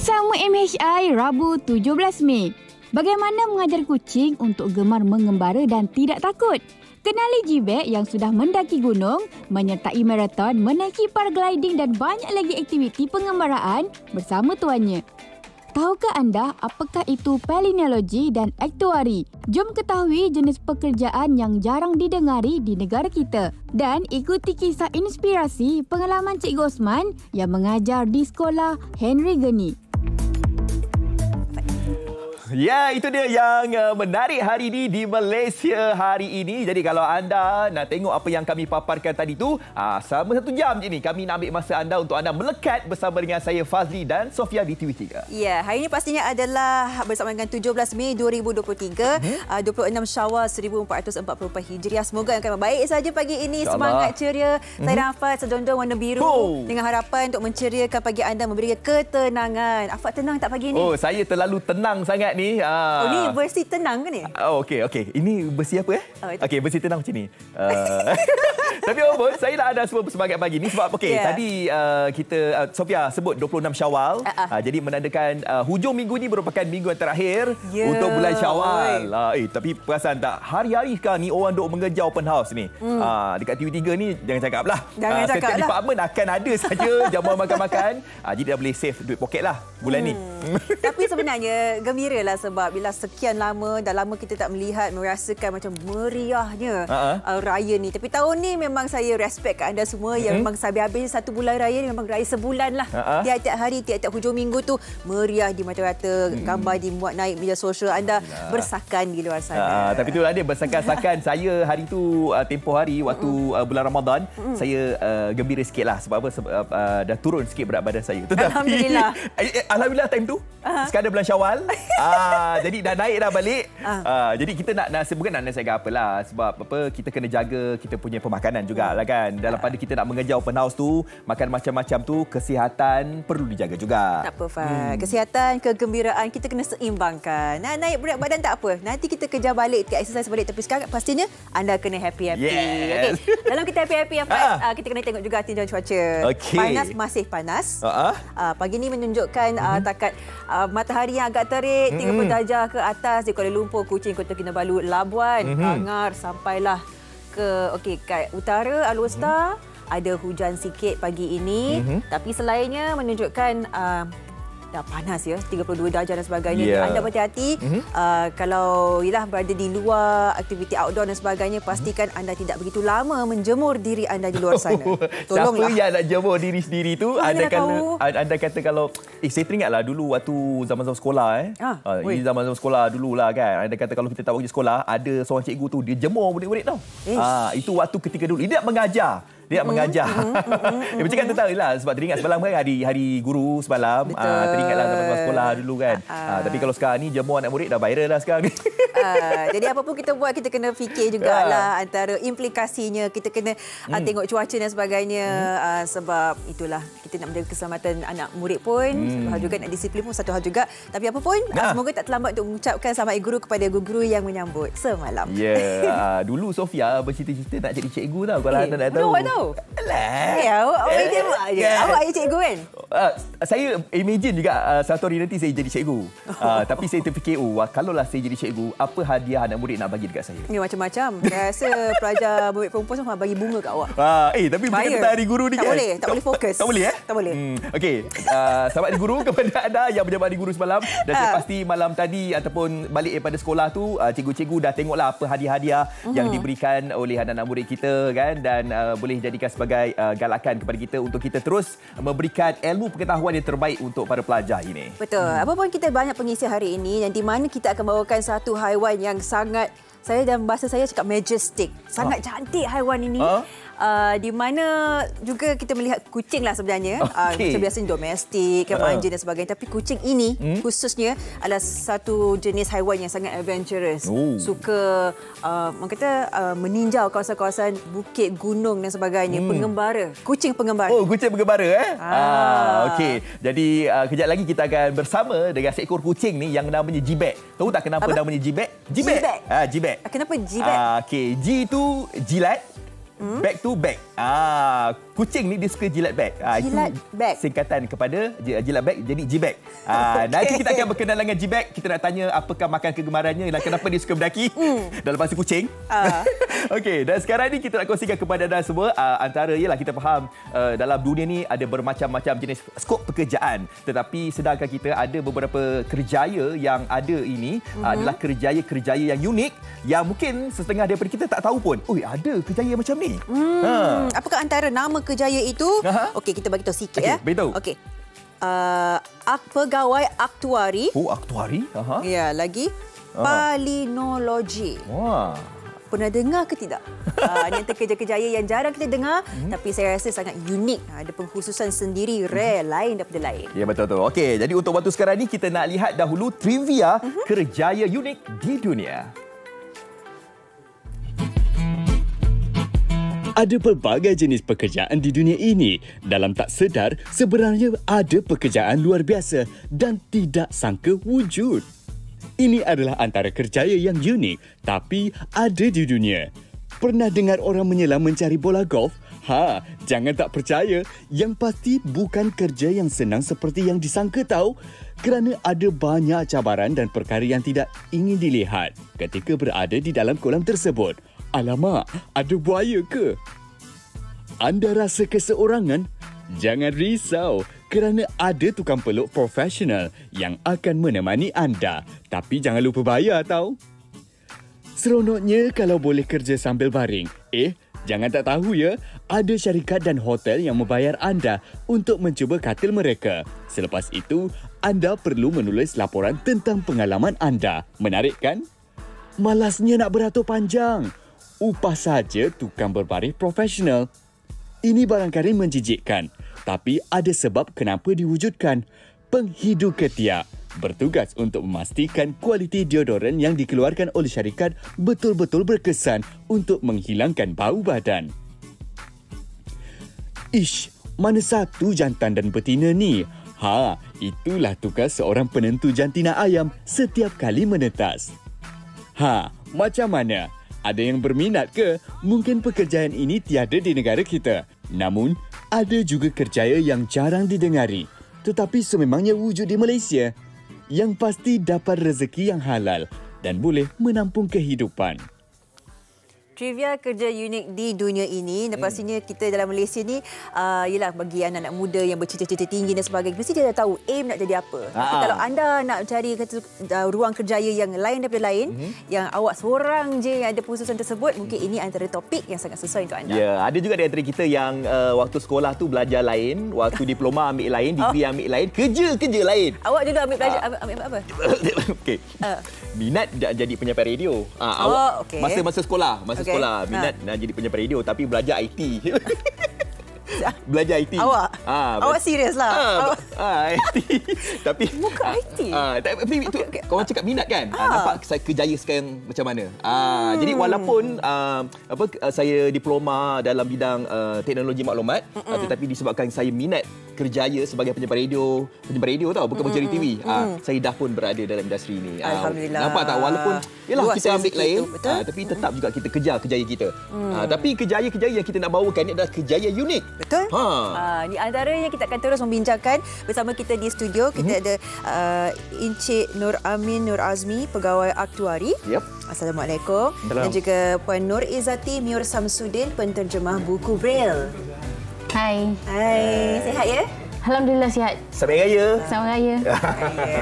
Bersama MHI Rabu 17 Mei. Bagaimana mengajar kucing untuk gemar mengembara dan tidak takut? Kenali G-Bag yang sudah mendaki gunung, menyertai maraton, menaiki paragliding dan banyak lagi aktiviti pengembaraan bersama tuannya. Tahukah anda apakah itu palinologi dan aktuari? Jom ketahui jenis pekerjaan yang jarang didengari di negara kita. Dan ikuti kisah inspirasi pengalaman Cikgu Osman yang mengajar di sekolah Henry Geni. Ya, itu dia yang menarik hari ini di Malaysia hari ini. Jadi kalau anda nak tengok apa yang kami paparkan tadi tu, selama 1 jam je ni kami nak ambil masa anda untuk anda melekat bersama dengan saya Fazli dan Sofia di TV3. Ya, hari ini pastinya adalah bersama dengan 17 Mei 2023, 26 Syawal 1444 Hijriah. Semoga yang akan baik saja pagi ini. Semangat ceria. Saya dan Afat sedondong warna biru dengan harapan untuk menceriakan pagi anda, memberikan ketenangan. Afat tenang tak pagi ini? Oh, saya terlalu tenang sangat ni. Oh, ni versi tenang ke ni? Oh, okey. Ini versi apa Okey, versi tenang macam ni. Tapi apa, saya nak ada semua bersemangat pagi ni sebab tadi kita Sofia sebut 26 Syawal. Jadi menandakan hujung minggu ni merupakan minggu yang terakhir untuk bulan Syawal. Tapi perasan tak, hari-hari sekarang ni orang duk mengejar open house ni. Dekat TV3 ni jangan cakap lah. Setiap department akan ada saja jamuan makan-makan. Jadi dah boleh save duit poket lah bulan ni. Tapi sebenarnya gembira lah sebab bila sekian lama, dah lama kita tak melihat, merasakan macam meriahnya raya ni. Tapi tahun ni memang saya respect kat anda semua yang memang habis-habis 1 bulan raya ni memang raya sebulan lah. Tiap-tiap hari, tiap-tiap hujung minggu tu meriah di mata-mata, gambar dimuat naik media sosial, anda bersakan di luar sana. Tapi itulah dia, bersakan-sakan. Saya hari tu, tempoh hari waktu bulan Ramadan, saya gembira sikit lah. Sebab apa? Sebab dah turun sikit berat badan saya. Alhamdulillah. Alhamdulillah time tu. Sekarang bulan Syawal. Jadi dah naik dah balik. Jadi kita nak bukan nak nasihatkan apalah, sebab apa, kita kena jaga kita punya pemakanan jugalah kan. Dalam pada kita nak mengejar open house tu, makan macam-macam tu, kesihatan perlu dijaga juga. Tak apa, Fat. Kesihatan, kegembiraan kita kena seimbangkan. Nak naik berat badan tak apa. Nanti kita kejar balik, kita exercise balik. Tapi sekarang pastinya anda kena happy-happy. Yes. Dalam kita happy-happy, Fat, kita kena tengok juga tinjauan cuaca. Panas, masih panas. Pagi ni menunjukkan takat matahari yang agak terik, 30 darjah ke atas di Kuala Lumpur, Kuching, Kota Kinabalu, Labuan, Ngar sampailah ke kat utara Alor ada hujan sikit pagi ini, tapi selainnya menunjukkan dah panas ya, 32 darjah dan sebagainya. Anda berhati-hati kalau berada di luar, aktiviti outdoor dan sebagainya, pastikan anda tidak begitu lama menjemur diri anda di luar sana. Tolonglah. Siapa yang nak jemur diri sendiri tu, anda kata kalau saya teringatlah dulu waktu zaman-zaman sekolah zaman-zaman sekolah dululah kan. Anda kata kalau kita tak pergi sekolah, ada seorang cikgu tu dia jemur murid-murid tau. Itu waktu ketika dulu dia mengajar. Dia mengajar. Macam kan tahu lah, sebab teringat semalam kan hari guru semalam. Teringatlah zaman sekolah dulu kan. Tapi kalau sekarang ni jemur anak murid dah viral lah sekarang ni. Jadi apa pun kita buat, kita kena fikir jugalah antara implikasinya. Kita kena tengok cuaca dan sebagainya. Sebab itulah kita nak menjaga keselamatan anak murid pun. Satu hal juga, nak disiplin pun satu hal juga. Tapi apa pun, semoga tak terlambat untuk mengucapkan selamat Hari Guru kepada guru-guru yang menyambut semalam. Dulu Sofia bercita-cita nak jadi cikgu tau. Kalau anda nak tahu. Alah. Awak ayah cikgu kan? Saya imagine juga satu hari nanti saya jadi cikgu. Tapi saya terfikir, kalaulah saya jadi cikgu, apa hadiah anak murid nak bagi dekat saya? Ni macam-macam. Saya rasa pelajar murid perempuan semua bagi bunga kat awak. Tapi bukan tentang Hari Guru ni kan? Tak boleh fokus. Tak boleh Tak boleh. Okey. Selamat Hari Guru kepada anda yang menyambut Hari Guru semalam. Dan saya pasti malam tadi ataupun balik daripada sekolah tu, cikgu-cikgu dah tengoklah apa hadiah-hadiah yang diberikan oleh anak-anak murid kita kan. Dan boleh jadikan sebagai galakan kepada kita untuk kita terus memberikan ilmu pengetahuan yang terbaik untuk para pelajar ini. Betul. Apapun kita banyak pengisi hari ini, yang di mana kita akan bawakan satu haiwan yang sangat, saya dalam bahasa saya cakap majestic. Sangat cantik haiwan ini. Di mana juga kita melihat kucing lah sebenarnya. Macam biasanya domestik, manja dan sebagainya. Tapi kucing ini khususnya adalah satu jenis haiwan yang sangat adventurous. Suka orang kata meninjau kawasan-kawasan bukit, gunung dan sebagainya. Pengembara. Kucing pengembara. Oh, kucing pengembara okey. Jadi kejap lagi kita akan bersama dengan seekor kucing ni yang namanya G-Bag. Tahu tak kenapa namanya G-Bag? G-Bag. Kenapa G-Bag? Okey, G tu jilat. Bag tu bag. kucing ni dia suka jilat beg. Jilat beg. Singkatan kepada jilat beg, jadi G-bag. Nanti kita akan berkenalan dengan G-bag. Kita nak tanya apakah makan kegemarannya dan kenapa dia suka mendaki dalam bahasa kucing. Okey, dan sekarang ni kita nak kongsikan kepada anda semua antara ialah kita faham dalam dunia ni ada bermacam-macam jenis skop pekerjaan. Tetapi sedangkan kita ada beberapa kerjaya yang ada ini adalah kerjaya-kerjaya yang unik yang mungkin setengah daripada kita tak tahu pun. Oi, ada kerjaya macam ni. Apakah antara nama kerjaya itu? Okey, kita bagi tahu sikit ya. Beritahu. Okey. Pegawai aktuari. Oh, aktuari? Ya, lagi palinologi. Wah. Pernah dengar ke tidak? Ini antara kerja-kerjaya yang jarang kita dengar tapi saya rasa sangat unik. Ada pengkhususan sendiri, rare, lain daripada lain. Ya, betul-betul. Okey, jadi untuk waktu sekarang ni kita nak lihat dahulu trivia kerjaya unik di dunia. Ada pelbagai jenis pekerjaan di dunia ini. Dalam tak sedar, sebenarnya ada pekerjaan luar biasa dan tidak sangka wujud. Ini adalah antara kerjaya yang unik tapi ada di dunia. Pernah dengar orang menyelam mencari bola golf? Jangan tak percaya. Yang pasti bukan kerja yang senang seperti yang disangka tahu. Kerana ada banyak cabaran dan perkara yang tidak ingin dilihat ketika berada di dalam kolam tersebut. Alamak, ada buaya ke? Anda rasa keseorangan? Jangan risau kerana ada tukang peluk profesional yang akan menemani anda. Tapi jangan lupa bayar tau. Seronoknya kalau boleh kerja sambil baring. Jangan tak tahu ya, ada syarikat dan hotel yang membayar anda untuk mencuba katil mereka. Selepas itu, anda perlu menulis laporan tentang pengalaman anda. Menarik kan? Malasnya nak beratur panjang. Upah saja tukang berbaring profesional. Ini barangkali menjijikkan, tapi ada sebab kenapa diwujudkan. Penghidu ketiak bertugas untuk memastikan kualiti deodoran yang dikeluarkan oleh syarikat betul-betul berkesan untuk menghilangkan bau badan. Ish, mana satu jantan dan betina ni? Itulah tugas seorang penentu jantina ayam setiap kali menetas. Macam mana? Ada yang berminat ke? Mungkin pekerjaan ini tiada di negara kita. Namun, ada juga kerjaya yang jarang didengari. Tetapi sememangnya wujud di Malaysia. Yang pasti dapat rezeki yang halal dan boleh menampung kehidupan. Trivia kerja unik di dunia ini. Dan pastinya kita dalam Malaysia ni ialah bagi anak-anak muda yang bercita-cita tinggi dan sebagainya. Mesti dia dah tahu aim nak jadi apa. Tapi kalau anda nak cari ruang kerjaya yang lain daripada lain, yang awak seorang je yang ada pengkhususan tersebut, mungkin ini antara topik yang sangat sesuai untuk anda. Ya, ada juga di antara kita yang waktu sekolah tu belajar lain, waktu diploma ambil lain, degree ambil lain, kerja lain. Awak dulu ambil apa? Okey. Minat jadi penyampai radio. Okey. Masa sekolah, minat nak jadi penyampai radio tapi belajar IT. Belajar IT. Awak serius lah. IT. Tapi muka IT. Tapi korang cakap minat kan? Nampak saya kerjaya sekarang macam mana? Jadi walaupun saya diploma dalam bidang teknologi maklumat, tetapi disebabkan saya minat kerjaya sebagai penyampai radio tau, bukan mencari TV. Saya dah pun berada dalam industri ini. Alhamdulillah. Nampak tak? Walaupun kita ambil lain, tapi tetap juga kita kejar kerjaya kita. Tapi kerjaya-kerjaya yang kita nak bawakan ini adalah kerjaya unik. Betul? Ini antaranya kita akan terus membincangkan bersama kita di studio. Kita ada Encik Nur Amin Nur Azmi, pegawai aktuari. Assalamualaikum. Dan juga Puan Nur Izzati Miur Samsudin, penterjemah buku Braille. Hai. Sihat ya? Alhamdulillah sihat. Selamat Raya. Selamat Raya.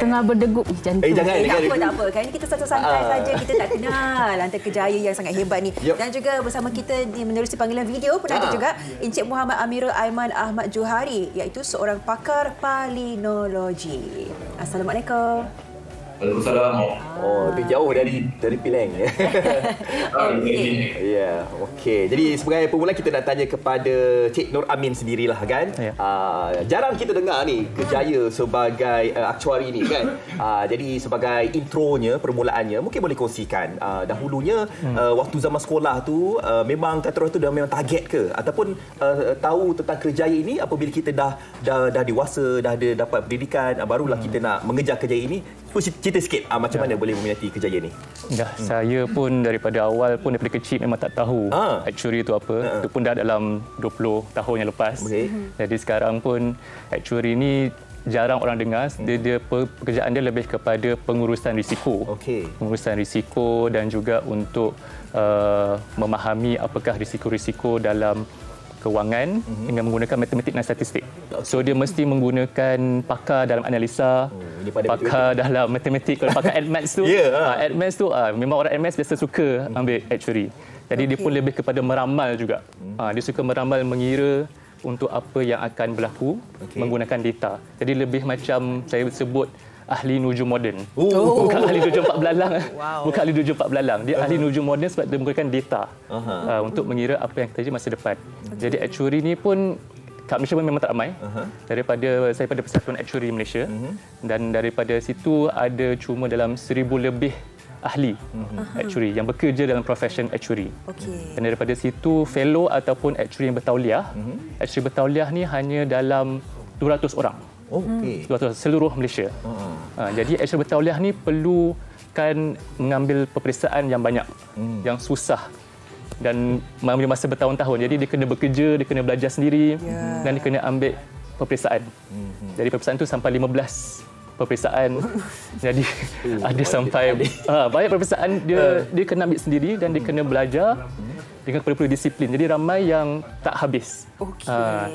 Tengah berdegup jantung. Jangan. Tak apa. Kali ni kita santai saja. Kita tak kenal antara kerjaya yang sangat hebat ni. Dan juga bersama kita di menerusi panggilan video pernah ada juga Encik Muhammad Amirul Aiman Ahmad Johari, iaitu seorang pakar palinologi. Assalamualaikum. Waalaikumsalam. Lebih jauh dari Penang. Okey. Jadi sebagai pemula kita nak tanya kepada Cik Nur Amin sendirilah kan. Jarang kita dengar ni kerjaya sebagai aktuari ni kan. Jadi sebagai intronya, permulaannya mungkin boleh kongsikan dahulunya waktu zaman sekolah tu memang kata orang tu dah memang target ke ataupun tahu tentang kerjaya ini apabila kita dah dewasa, dah ada dapat pendidikan, barulah kita nak mengejar kerjaya ini. Cita cerita sikit macam mana boleh meminati Kerjaya ni? Saya pun daripada awal pun daripada kecil memang tak tahu actuary itu apa. Itu pun dah dalam 20 tahun yang lepas. Jadi sekarang pun actuary ni jarang orang dengar. Dia pekerjaan dia lebih kepada pengurusan risiko. Pengurusan risiko dan juga untuk memahami apakah risiko-risiko dalam kewangan dengan menggunakan matematik dan statistik. So dia mesti menggunakan pakar dalam analisa, pakar dalam matematik. Kalau pakar Admaths tu, Admaths tu memang orang Admaths biasa suka ambil actuary. Jadi dia pun lebih kepada meramal juga. Dia suka meramal, mengira untuk apa yang akan berlaku menggunakan data. Jadi lebih macam saya sebut ahli nujum moden. Bukan ahli nujum pak belalang. Bukan ahli nujum pak belalang. Dia ahli nujum moden sebab dia menggunakan data untuk mengira apa yang terjadi masa depan. Jadi actuary ni pun kat Malaysia memang tak ramai. Saya pada Persatuan Actuary Malaysia. Dan daripada situ ada cuma dalam 1,000 lebih ahli actuary yang bekerja dalam profession actuary. Dan daripada situ fellow ataupun actuary yang bertauliah. Actuary bertauliah ni hanya dalam 200 orang. Seluruh Malaysia. Jadi actuary bertauliah ni perlukan mengambil peperiksaan yang banyak, yang susah dan mengambil masa bertahun-tahun. Jadi dia kena bekerja, dia kena belajar sendiri dan dia kena ambil peperiksaan. Jadi peperiksaan tu sampai 15 peperiksaan. Jadi ada sampai banyak peperiksaan dia kena ambil sendiri dan dia kena belajar dengan perlu disiplin. Jadi ramai yang tak habis.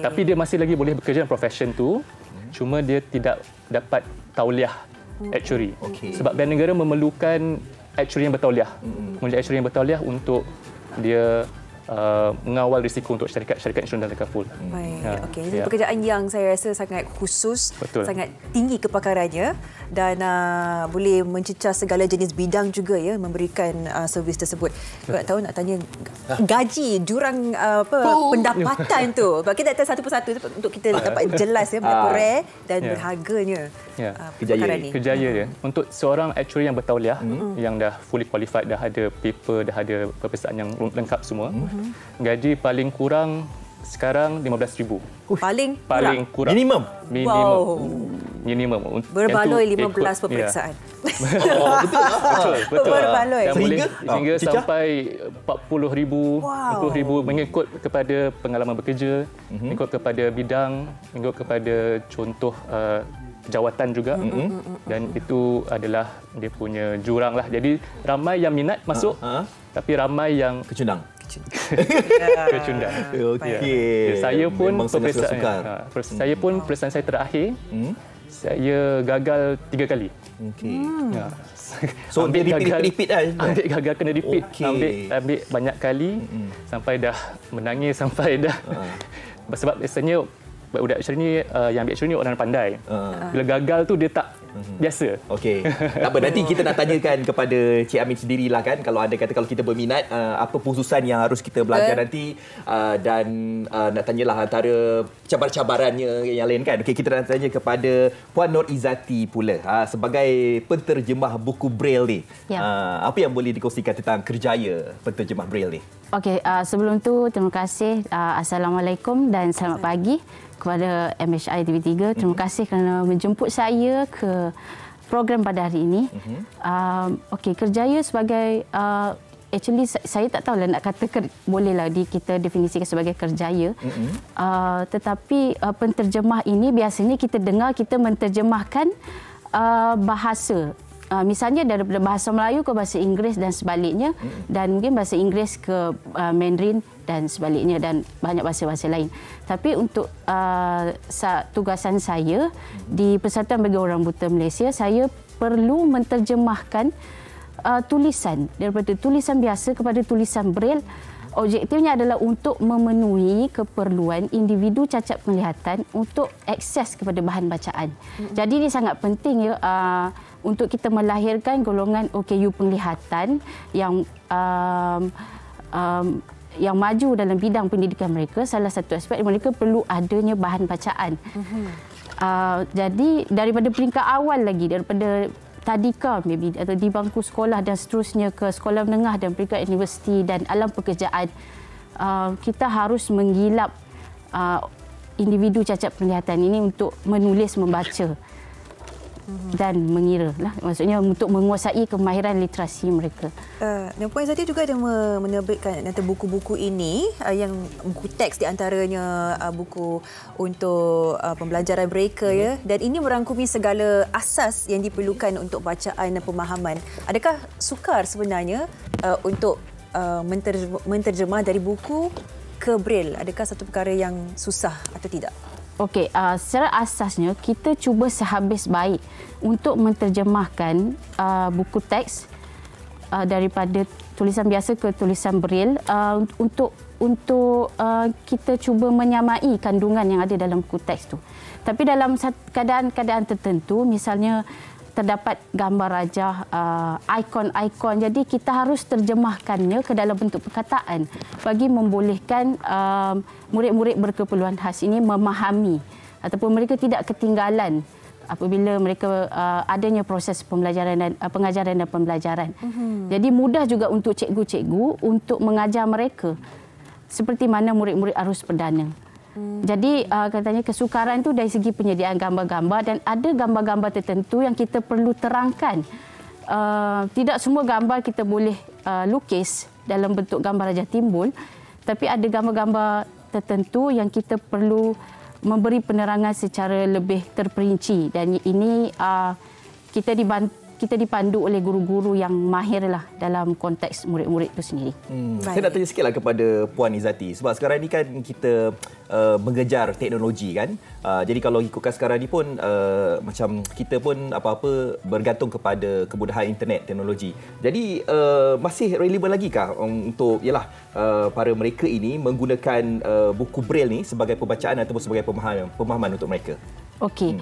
Tapi dia masih lagi boleh bekerja dalam profession tu. Cuma dia tidak dapat tauliah actuary. Sebab Bank Negara memerlukan actuary yang bertauliah. Memerlukan actuary yang bertauliah untuk dia mengawal risiko untuk syarikat-syarikat insurans dan takaful. Ini pekerjaan yang saya rasa sangat khusus, sangat tinggi kepakarannya dan boleh mencecah segala jenis bidang juga ya, memberikan servis tersebut. Nak tahu, nak tanya gaji, jurang pendapatan tu. Kita datang satu persatu untuk kita dapat jelas ya berapa rare dan berharganya perkara ni. Kerjaya dia. Untuk seorang actuary yang bertauliah yang dah fully qualified, dah ada paper, dah ada peperiksaan yang lengkap semua. Gaji paling kurang sekarang 15,000. Paling kurang. Minimum. Minimum. Berbaloi 15 peperiksaan. Betul. Berbaloi. Sehingga sampai 40,000, 50,000 mengikut kepada pengalaman bekerja, mengikut kepada bidang, mengikut kepada contoh jawatan juga. Dan itu adalah dia punya jurang lah. Jadi ramai yang minat masuk, tapi ramai yang kecundang. Kecundang. Saya pun peperiksaan saya terakhir, saya gagal 3 kali. So ambil repeat lah. Ambil gagal kena repeat. Ambil banyak kali sampai dah menangis sampai dah. Sebab biasanya budak actuary ni yang ambil actuary ni orang pandai. Bila gagal tu dia tak biasa. Tak apa, nanti kita nak tanyakan kepada Cik Amin sendirilah kan, kalau ada kata kalau kita berminat apa khususan yang harus kita belajar nanti dan nak tanyalah antara cabaran-cabarannya yang lain kan. Kita nak tanya kepada Puan Nur Izzati pula sebagai penterjemah buku Braille ni. Apa yang boleh dikongsikan tentang kerjaya penterjemah Braille ni? Sebelum tu terima kasih. Assalamualaikum dan selamat pagi kepada MHI TV3. Terima kasih kerana menjemput saya ke program pada hari ini. Kerjaya sebagai actually saya tak tahulah nak kata bolehlah kita definisikan sebagai kerjaya. Tetapi penterjemah ini biasanya kita dengar kita menterjemahkan bahasa. Misalnya daripada bahasa Melayu ke bahasa Inggeris dan sebaliknya, dan mungkin bahasa Inggeris ke Mandarin dan sebaliknya, dan banyak bahasa-bahasa lain. Tapi untuk tugasan saya di Persatuan Bagi Orang Buta Malaysia, saya perlu menterjemahkan tulisan daripada tulisan biasa kepada tulisan Braille. Objektifnya adalah untuk memenuhi keperluan individu cacat penglihatan untuk akses kepada bahan bacaan. Jadi ini sangat penting ya, untuk kita melahirkan golongan OKU penglihatan yang maju dalam bidang pendidikan mereka. Salah satu aspek mereka perlu adanya bahan bacaan. Jadi daripada peringkat awal lagi, daripada tadika maybe atau di bangku sekolah dan seterusnya ke sekolah menengah dan peringkat universiti dan alam pekerjaan, kita harus menggilap individu cacat penglihatan ini untuk menulis, membaca. dan mengira lah. Maksudnya untuk menguasai kemahiran literasi mereka. Dan Puan Izzati juga ada menerbitkan buku-buku ini yang buku teks di antaranya buku untuk pembelajaran mereka ya, dan ini merangkumi segala asas yang diperlukan untuk bacaan dan pemahaman. Adakah sukar sebenarnya untuk menterjemah dari buku ke Braille? Adakah satu perkara yang susah atau tidak? Okey, secara asasnya kita cuba sehabis baik untuk menterjemahkan buku teks daripada tulisan biasa ke tulisan Braille untuk kita cuba menyamai kandungan yang ada dalam buku teks tu. Tapi dalam keadaan-keadaan tertentu, misalnya terdapat gambar rajah, ikon-ikon. Jadi kita harus terjemahkannya ke dalam bentuk perkataan bagi membolehkan murid-murid berkeperluan khas ini memahami ataupun mereka tidak ketinggalan apabila mereka adanya proses pembelajaran dan pengajaran dan pembelajaran. Jadi mudah juga untuk cikgu-cikgu untuk mengajar mereka seperti mana murid-murid arus perdana. Jadi katanya kesukaran itu dari segi penyediaan gambar-gambar, dan ada gambar-gambar tertentu yang kita perlu terangkan. Tidak semua gambar kita boleh lukis dalam bentuk gambar rajah timbul, tapi ada gambar-gambar tertentu yang kita perlu memberi penerangan secara lebih terperinci, dan ini kita dipandu oleh guru-guru yang mahir lah dalam konteks murid-murid itu sendiri. Saya nak tanya sikitlah kepada Puan Izzati, sebab sekarang ni kan kita mengejar teknologi kan. Jadi kalau ikutkan sekarang ni pun macam kita pun apa-apa bergantung kepada kemudahan internet, teknologi. Jadi masih relevan lagi kah untuk para mereka ini menggunakan buku Braille ni sebagai pembacaan ataupun sebagai pemahaman untuk mereka? Okey.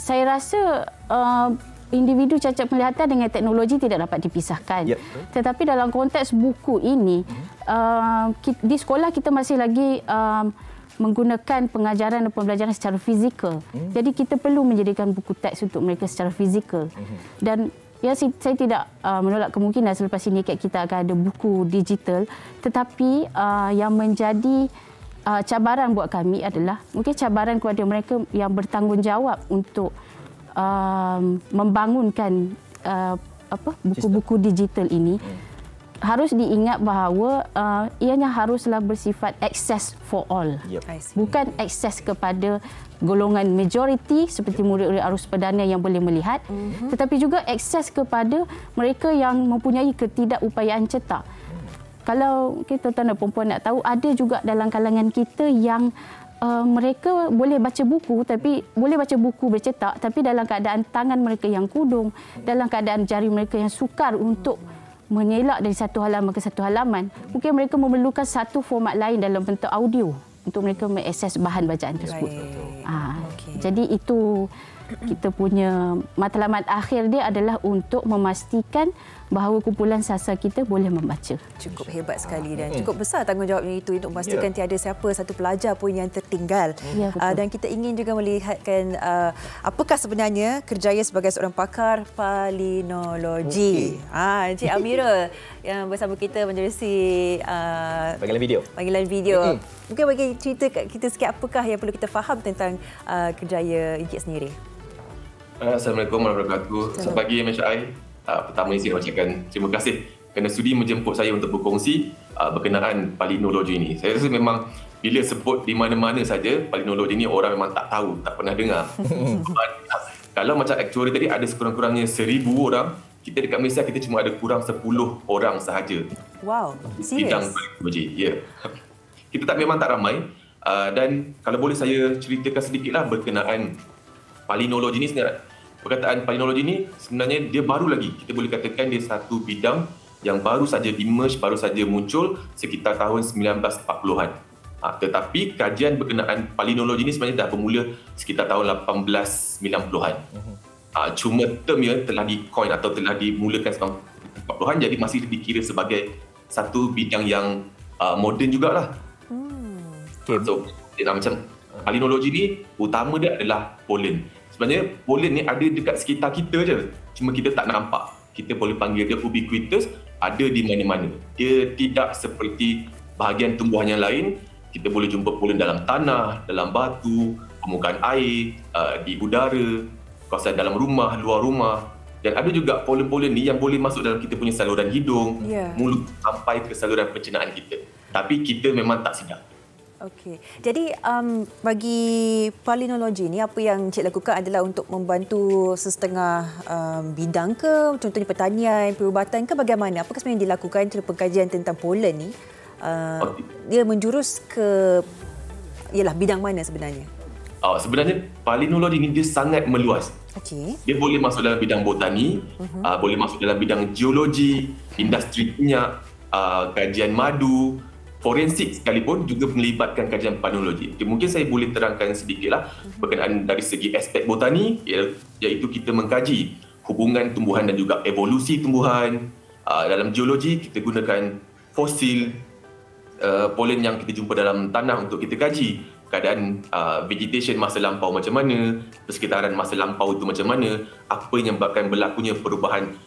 Saya rasa individu cacat penglihatan dengan teknologi tidak dapat dipisahkan. Yep. Tetapi dalam konteks buku ini, di sekolah kita masih lagi menggunakan pengajaran dan pembelajaran secara fizikal. Jadi kita perlu menjadikan buku teks untuk mereka secara fizikal. Dan ya, saya tidak menolak kemungkinan selepas ini kita akan ada buku digital. Tetapi yang menjadi cabaran buat kami adalah mungkin cabaran kepada mereka yang bertanggungjawab untuk membangunkan buku-buku digital ini. Harus diingat bahawa ianya haruslah bersifat access for all. Bukan akses kepada golongan majoriti seperti murid-murid arus perdana yang boleh melihat, tetapi juga akses kepada mereka yang mempunyai ketidakupayaan cetak. Kalau kita tuan dan perempuan nak tahu, ada juga dalam kalangan kita yang mereka boleh baca buku, tapi boleh baca buku bercetak, tapi dalam keadaan tangan mereka yang kudung, dalam keadaan jari mereka yang sukar untuk mengelak dari satu halaman ke satu halaman. Mungkin mereka memerlukan satu format lain dalam bentuk audio untuk mereka mengakses bahan bacaan tersebut. Jadi itu kita punya matlamat akhir dia adalah untuk memastikan bahawa kumpulan sasar kita boleh membaca. Cukup hebat sekali dan cukup besar tanggungjawabnya itu untuk memastikan tiada siapa satu pelajar pun yang tertinggal. Dan kita ingin juga melihatkan apakah sebenarnya kerjaya sebagai seorang pakar palinologi. Encik Amira yang bersama kita menerusi panggilan video. Mungkin bagi cerita kat kita sikit apakah yang perlu kita faham tentang kerjaya Encik sendiri. Assalamualaikum warahmatullahi wabarakatuh. Selamat pagi MHI. Pertama ini saya ucapkan terima kasih kerana sudi menjemput saya untuk berkongsi berkenaan palinologi ini. Saya rasa memang bila sebut di mana-mana saja palinologi ini orang memang tak tahu, tak pernah dengar. Kalau macam aktuari tadi ada sekurang-kurangnya 1,000 orang, kita dekat Malaysia kita cuma ada kurang 10 orang sahaja. Wow, bidang palinologi. Ya. Kita memang tak ramai. Dan kalau boleh saya ceritakan sedikitlah berkenaan palinologi ini sebenarnya. Perkataan palinologi ini sebenarnya dia baru lagi. Kita boleh katakan dia satu bidang yang baru saja emerge, baru saja muncul sekitar tahun 1940-an. Tetapi kajian berkenaan palinologi ini sebenarnya dah bermula sekitar tahun 1890-an. Cuma termnya telah di-coin atau telah dimulakan 1940-an, jadi masih dikira sebagai satu bidang yang moden jugalah. So, macam palinologi ni utama dia adalah pollen. Sebenarnya pollen ni ada dekat sekitar kita je. Cuma kita tak nampak. Kita boleh panggil dia ubiquitous, ada di mana-mana. Dia tidak seperti bahagian tumbuhan yang lain. Kita boleh jumpa pollen dalam tanah, dalam batu, permukaan air, di udara, kawasan dalam rumah, luar rumah. Dan ada juga polen-polen ni yang boleh masuk dalam kita punya saluran hidung, mulut sampai ke saluran pencernaan kita. Tapi kita memang tak sedar. Okey. Jadi bagi palinologi ni apa yang Cik lakukan adalah untuk membantu sesetengah bidang ke, contohnya pertanian, perubatan ke bagaimana? Apakah sebenarnya yang dilakukan pengkajian tentang polen ni? Dia menjurus ke ialah bidang mana sebenarnya? Sebenarnya palinologi ni dia sangat meluas. Okay. Dia boleh masuk dalam bidang botani, boleh masuk dalam bidang geologi, industri minyak, kajian madu, forensik sekalipun juga melibatkan kajian palinologi. Mungkin saya boleh terangkan sedikitlah berkenaan dari segi aspek botani, iaitu kita mengkaji hubungan tumbuhan dan juga evolusi tumbuhan. Dalam geologi kita gunakan fosil, polen yang kita jumpa dalam tanah untuk kita kaji. Keadaan vegetation masa lampau macam mana, persekitaran masa lampau itu macam mana, apa yang menyebabkan berlakunya perubahan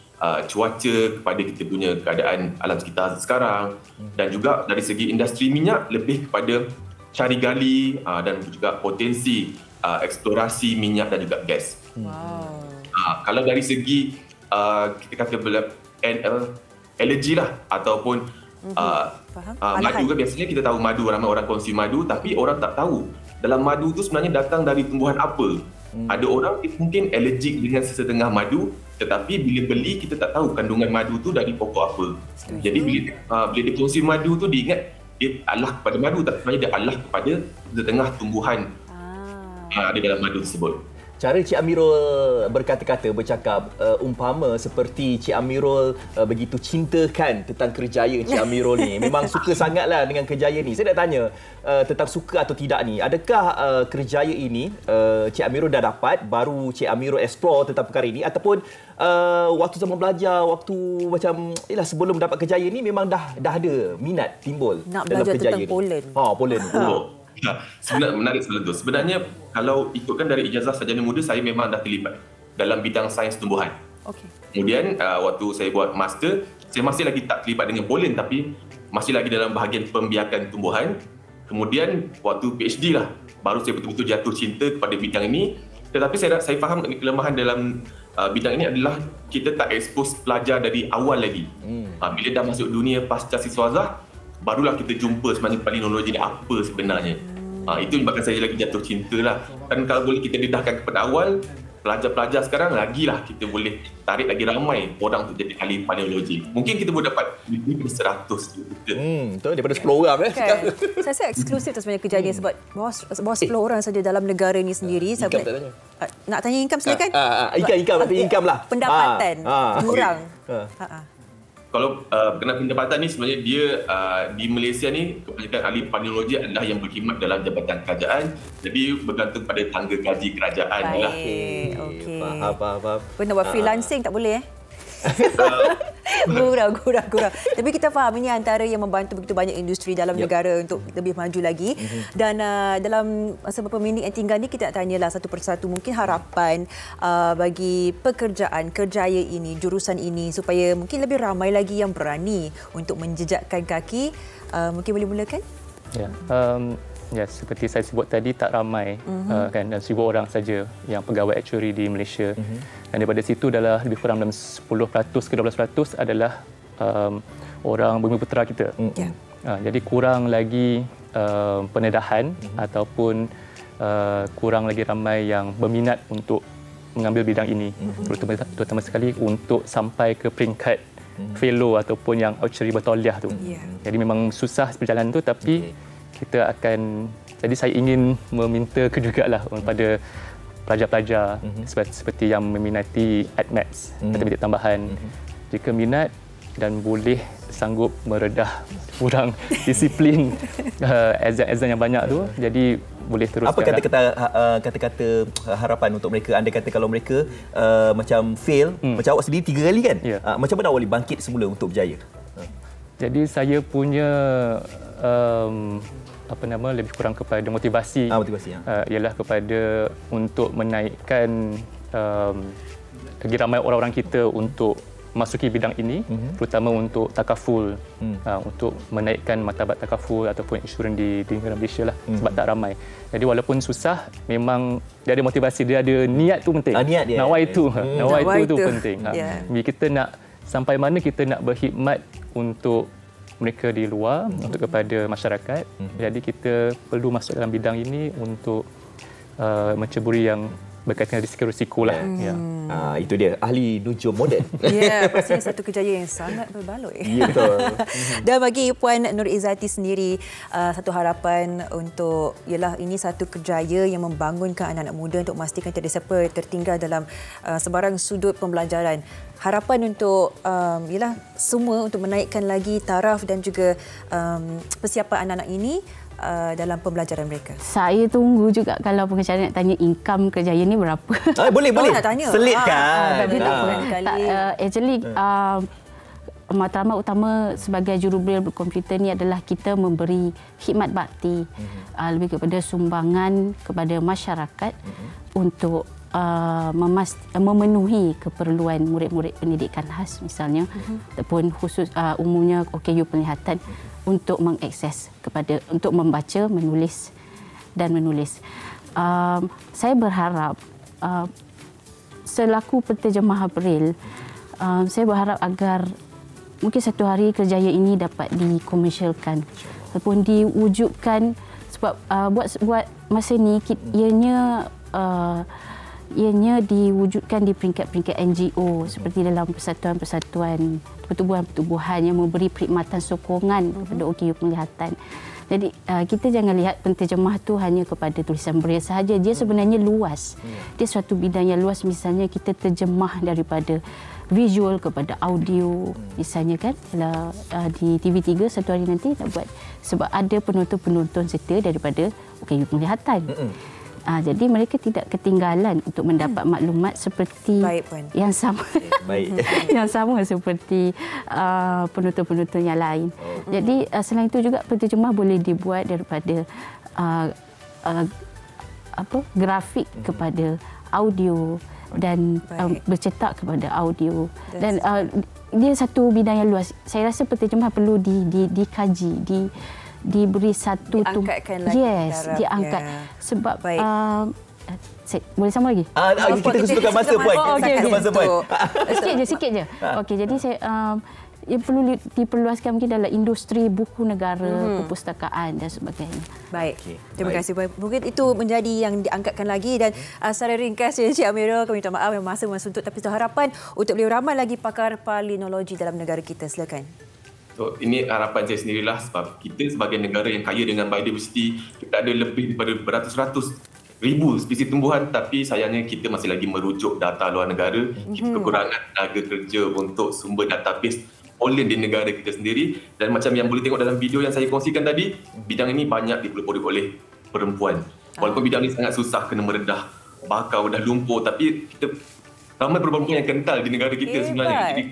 cuaca kepada kita punya keadaan alam sekitar sekarang. Dan juga dari segi industri minyak lebih kepada cari gali dan juga potensi eksplorasi minyak dan juga gas. Kalau dari segi kita kata alergi lah ataupun madu kan biasanya kita tahu madu, ramai orang konsum madu, tapi orang tak tahu dalam madu tu sebenarnya datang dari tumbuhan apa. Ada orang mungkin alergik dengan sesetengah madu, tetapi bila beli kita tak tahu kandungan madu tu dari pokok apa. Jadi bila dia konsum madu tu dia ingat dia alah kepada madu, tapi sebenarnya dia alah kepada sesetengah tumbuhan ada dalam madu tersebut. Cara Cik Amirul berkata-kata, bercakap, umpama seperti Cik Amirul begitu cintakan tentang kerjaya Cik Amirul ni. Memang suka sangatlah dengan kerjaya ni. Saya nak tanya tentang suka atau tidak ni. Adakah kerjaya ini Cik Amirul dah dapat, baru Cik Amirul explore tentang perkara ini, ataupun waktu zaman belajar, waktu macam sebelum dapat kerjaya ni memang dah ada minat timbul nak dalam belajar kerjaya tentang polen. Polen. Sebenarnya menarik sebelum tu. Sebenarnya kalau ikutkan dari ijazah sarjana muda, saya memang dah terlibat dalam bidang sains tumbuhan. Okay. Kemudian waktu saya buat master, saya masih lagi tak terlibat dengan polen, tapi masih lagi dalam bahagian pembiakan tumbuhan. Kemudian waktu PhD lah, baru saya betul-betul jatuh cinta kepada bidang ini. Tetapi saya faham kelemahan dalam bidang ini adalah kita tak expose pelajar dari awal lagi. Bila dah masuk dunia pasca siswazah, barulah kita jumpa sebenarnya palinologi ni apa sebenarnya. Itu menyebabkan saya lagi jatuh cinta lah. Dan kalau boleh kita dedahkan kepada awal, pelajar-pelajar sekarang lagilah kita boleh tarik lagi ramai orang untuk jadi ahli palinologi. Mungkin kita boleh dapat lebih dari 100 juta. Betul, daripada 10 orang. Saya rasa eksklusif sebenarnya kerja ni sebab bawah 10 orang saja dalam negara ni sendiri. Income tak tanya. Nak tanya income silakan. Income lah. Pendapatan kurang. Kalau berkenaan pendapatan ni sebenarnya dia di Malaysia ni kebanyakan ahli palinologi adalah yang berkhidmat dalam jabatan kerajaan, jadi bergantung pada tangga gaji kerajaan lah. Okey. Faham. Nak buat freelancing tak boleh Gurau. Tapi kita faham ini antara yang membantu begitu banyak industri dalam negara untuk lebih maju lagi. Dan dalam masa beberapa minit yang tinggal ni kita nak tanyalah satu persatu mungkin harapan bagi pekerjaan kerjaya ini, jurusan ini supaya mungkin lebih ramai lagi yang berani untuk menjejakkan kaki. Mungkin boleh mulakan? Ya, seperti saya sebut tadi, tak ramai kan, dan 1,000 orang saja yang pegawai actuary di Malaysia. Dan daripada situ adalah lebih kurang dalam 10% ke 12% adalah orang bumi putera kita. Jadi kurang lagi pendedahan ataupun kurang lagi ramai yang berminat untuk mengambil bidang ini, terutama sekali untuk sampai ke peringkat fellow ataupun yang actuary bertauliah tu. Jadi memang susah berjalan tu, tapi kita akan, jadi saya ingin meminta kejugalah kepada pelajar-pelajar seperti yang meminati ADMATS, matematik tambahan. Jika minat dan boleh sanggup meredah kurang disiplin exam yang banyak tu, jadi boleh teruskan. Apa kata-kata harapan untuk mereka? Anda kata kalau mereka macam fail, macam awak sendiri 3 kali kan? Macam mana awak boleh bangkit semula untuk berjaya? Jadi saya punya lebih kurang kepada motivasi. Ialah kepada untuk menaikkan lagi ramai orang-orang kita untuk masuki bidang ini, terutama untuk takaful, untuk menaikkan martabat takaful ataupun insurans di negara Malaysia lah, sebab tak ramai. Jadi walaupun susah, memang dia ada motivasi, dia ada niat tu penting. Niat dia. Nawai tu penting. Kita nak sampai mana kita nak berkhidmat untuk mereka di luar, untuk kepada masyarakat. Jadi kita perlu masuk dalam bidang ini untuk menceburi yang berkaitan risiko-risiko lah. Itu dia, ahli nujum moden. Ya, pastinya satu kejayaan yang sangat berbaloi. Ya, betul. Dan bagi Puan Nur Izzati sendiri, satu harapan untuk, ialah ini satu kerjaya yang membangunkan anak-anak muda untuk memastikan tiada siapa tertinggal dalam sebarang sudut pembelajaran. Harapan untuk ialah semua untuk menaikkan lagi taraf dan juga persiapan anak-anak ini dalam pembelajaran mereka. Saya tunggu juga kalau pengacara nak tanya income kerjaya ni berapa. Boleh. Nak tanya. Selitkan. Actually, matlamat utama sebagai jurubiel berkomputer ni adalah kita memberi khidmat bakti lebih kepada sumbangan kepada masyarakat untuk memenuhi keperluan murid-murid pendidikan khas misalnya, ataupun khusus umumnya OKU penglihatan, untuk mengakses untuk membaca, menulis. Saya berharap selaku penterjemah April, saya berharap agar mungkin satu hari kerjaya ini dapat dikomersialkan ataupun diwujudkan, sebab buat masa ni ianya diwujudkan di peringkat-peringkat NGO seperti dalam persatuan-persatuan, pertubuhan-pertubuhan yang memberi perkhidmatan sokongan kepada OKU penglihatan. Jadi kita jangan lihat penterjemah tu hanya kepada tulisan braille sahaja. Dia sebenarnya luas. Dia suatu bidang yang luas. Misalnya kita terjemah daripada visual kepada audio, misalnya kan, di TV3 satu hari nanti nak buat, sebab ada penonton-penonton serta daripada OKU penglihatan. Jadi mereka tidak ketinggalan untuk mendapat maklumat seperti yang sama yang sama seperti penonton-penonton yang lain. Jadi selain itu juga penterjemah boleh dibuat daripada grafik kepada audio dan bercetak kepada audio. Dan dia satu bidang yang luas. Saya rasa penterjemah perlu dikaji, diberi satu diangkatkan lagi. Diangkat. Sebab boleh sama lagi? Kita kesudukan masa puan. Sikit je. Okey, jadi saya yang perlu diperluaskan mungkin dalam industri buku negara, perpustakaan dan sebagainya. Baik. Terima kasih. Mungkin itu menjadi yang diangkatkan lagi, dan secara ringkas Encik Amirul, kami minta maaf yang masa memang suntuk, tapi harapan untuk beliau ramai lagi pakar palinologi dalam negara kita. Silakan. So, ini harapan saya sendirilah, sebab kita sebagai negara yang kaya dengan biodiversity, kita ada lebih daripada beratus-ratus ribu spesies tumbuhan, tapi sayangnya kita masih lagi merujuk data luar negara. Kita kekurangan tenaga kerja untuk sumber database oleh di negara kita sendiri. Dan macam yang boleh tengok dalam video yang saya kongsikan tadi, bidang ini banyak dipelopori oleh perempuan. Walaupun bidang ini sangat susah, kena meredah bakau, dah lumpur, tapi kita ramai perempuan yang kental di negara kita sebenarnya. Jadi,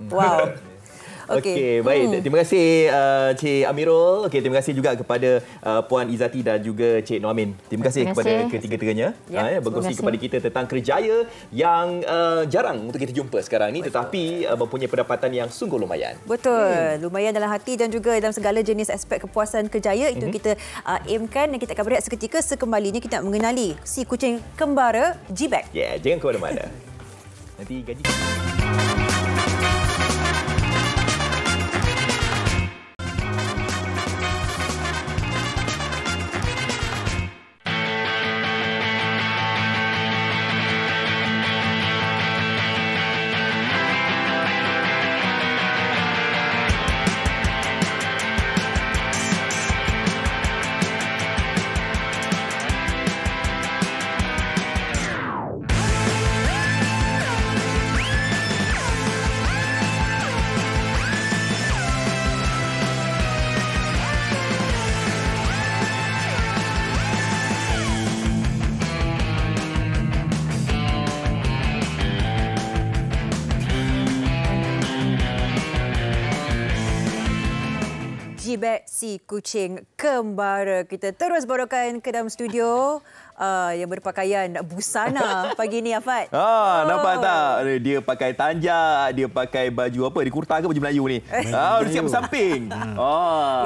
wow. Okey, baik. Terima kasih Cik Amirul. Okey, terima kasih juga kepada Puan Izzati dan juga Cik Noamin. Terima kasih kepada ketiga-tiganya berkongsi kepada kita tentang kerjaya yang jarang untuk kita jumpa sekarang ni, tetapi mempunyai pendapatan yang sungguh lumayan. Betul. Lumayan dalam hati dan juga dalam segala jenis aspek kepuasan kerjaya itu kita aimkan, dan kita akan berehat seketika. Sekembalinya kita nak mengenali si kucing kembara GBAG. Jangan ke mana-mana. Nanti gaji. GBAG, si kucing kembara. Kita terus bawakan ke dalam studio yang berpakaian busana pagi ni, Afad. Nampak tak? Dia pakai tanjak, dia pakai baju apa? Di kurta ke baju Melayu ni? Dia siap bersamping.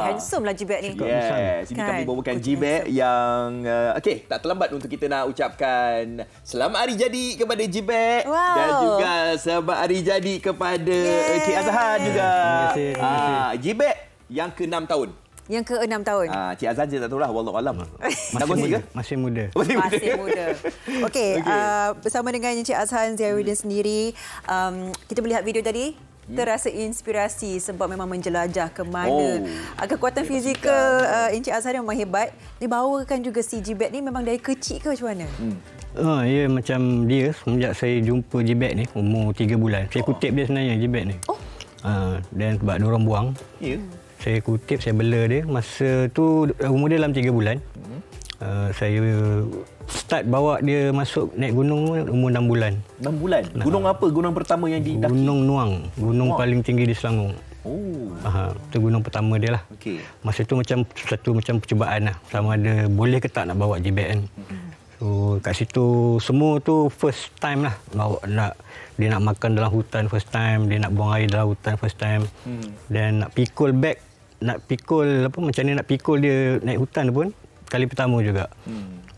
Handsome lah G-Bag ni. Yes. Ini kami bawakan G-Bag yang okey, tak terlambat untuk kita nak ucapkan selamat hari jadi kepada G-Bag dan juga selamat hari jadi kepada Cik Azhan juga. Terima kasih. G-Bag yang ke-6 tahun. Yang ke-6 tahun. Cik Azhan saya tak tahu lah. Wallahualam. Masih muda. Masih muda. Okey, bersama dengan Encik Azhan Ziauddin sendiri, kita melihat video tadi, terasa inspirasi sebab memang menjelajah ke mana. Kekuatan fizikal Encik Azhan memang hebat. Dibawakan juga si G-Bag ni memang dari kecil ke macam mana? Ya, macam dia semenjak saya jumpa G-Bag ni umur 3 bulan. Saya kutip dia sebenarnya G-Bag ni. Dan sebab diorang buang. Saya kutip, saya bela dia. Masa tu umur dia dalam 3 bulan. Saya start bawa dia masuk naik gunung umur 6 bulan. 6 bulan? Gunung apa? Gunung pertama yang didaki? Gunung Nuang. Gunung paling tinggi di Selangor. Itu gunung pertama dia lah. Masa tu macam satu macam percubaan lah. Sama ada boleh ke tak nak bawa G-Bag kan. So kat situ semua tu first time lah. Dia nak makan dalam hutan first time. Dia nak buang air dalam hutan first time. Dan nak pikul bag. Nak pikul apa macam ni nak pikul dia naik hutan pun kali pertama juga.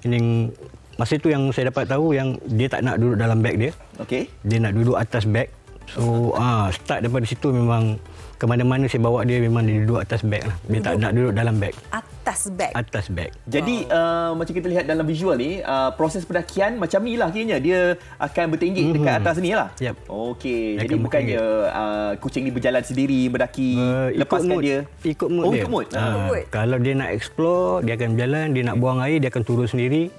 Ini masa tu yang saya dapat tahu yang dia tak nak duduk dalam beg dia. Dia nak duduk atas beg. So start daripada situ memang ke mana-mana saya bawa dia memang dia duduk atas beg lah. Dia tak nak duduk dalam beg. Atas beg. Atas beg. Jadi macam kita lihat dalam visual ni, proses pendakian macam ni lah kiranya. Dia akan bertinggik dekat atas ni lah. Okey. Jadi bukannya kucing ni berjalan sendiri mendaki, lepaskan dia. Ikut mood dia. Ikut mood. Kalau dia nak explore, dia akan berjalan. Dia nak buang air, dia akan turun sendiri.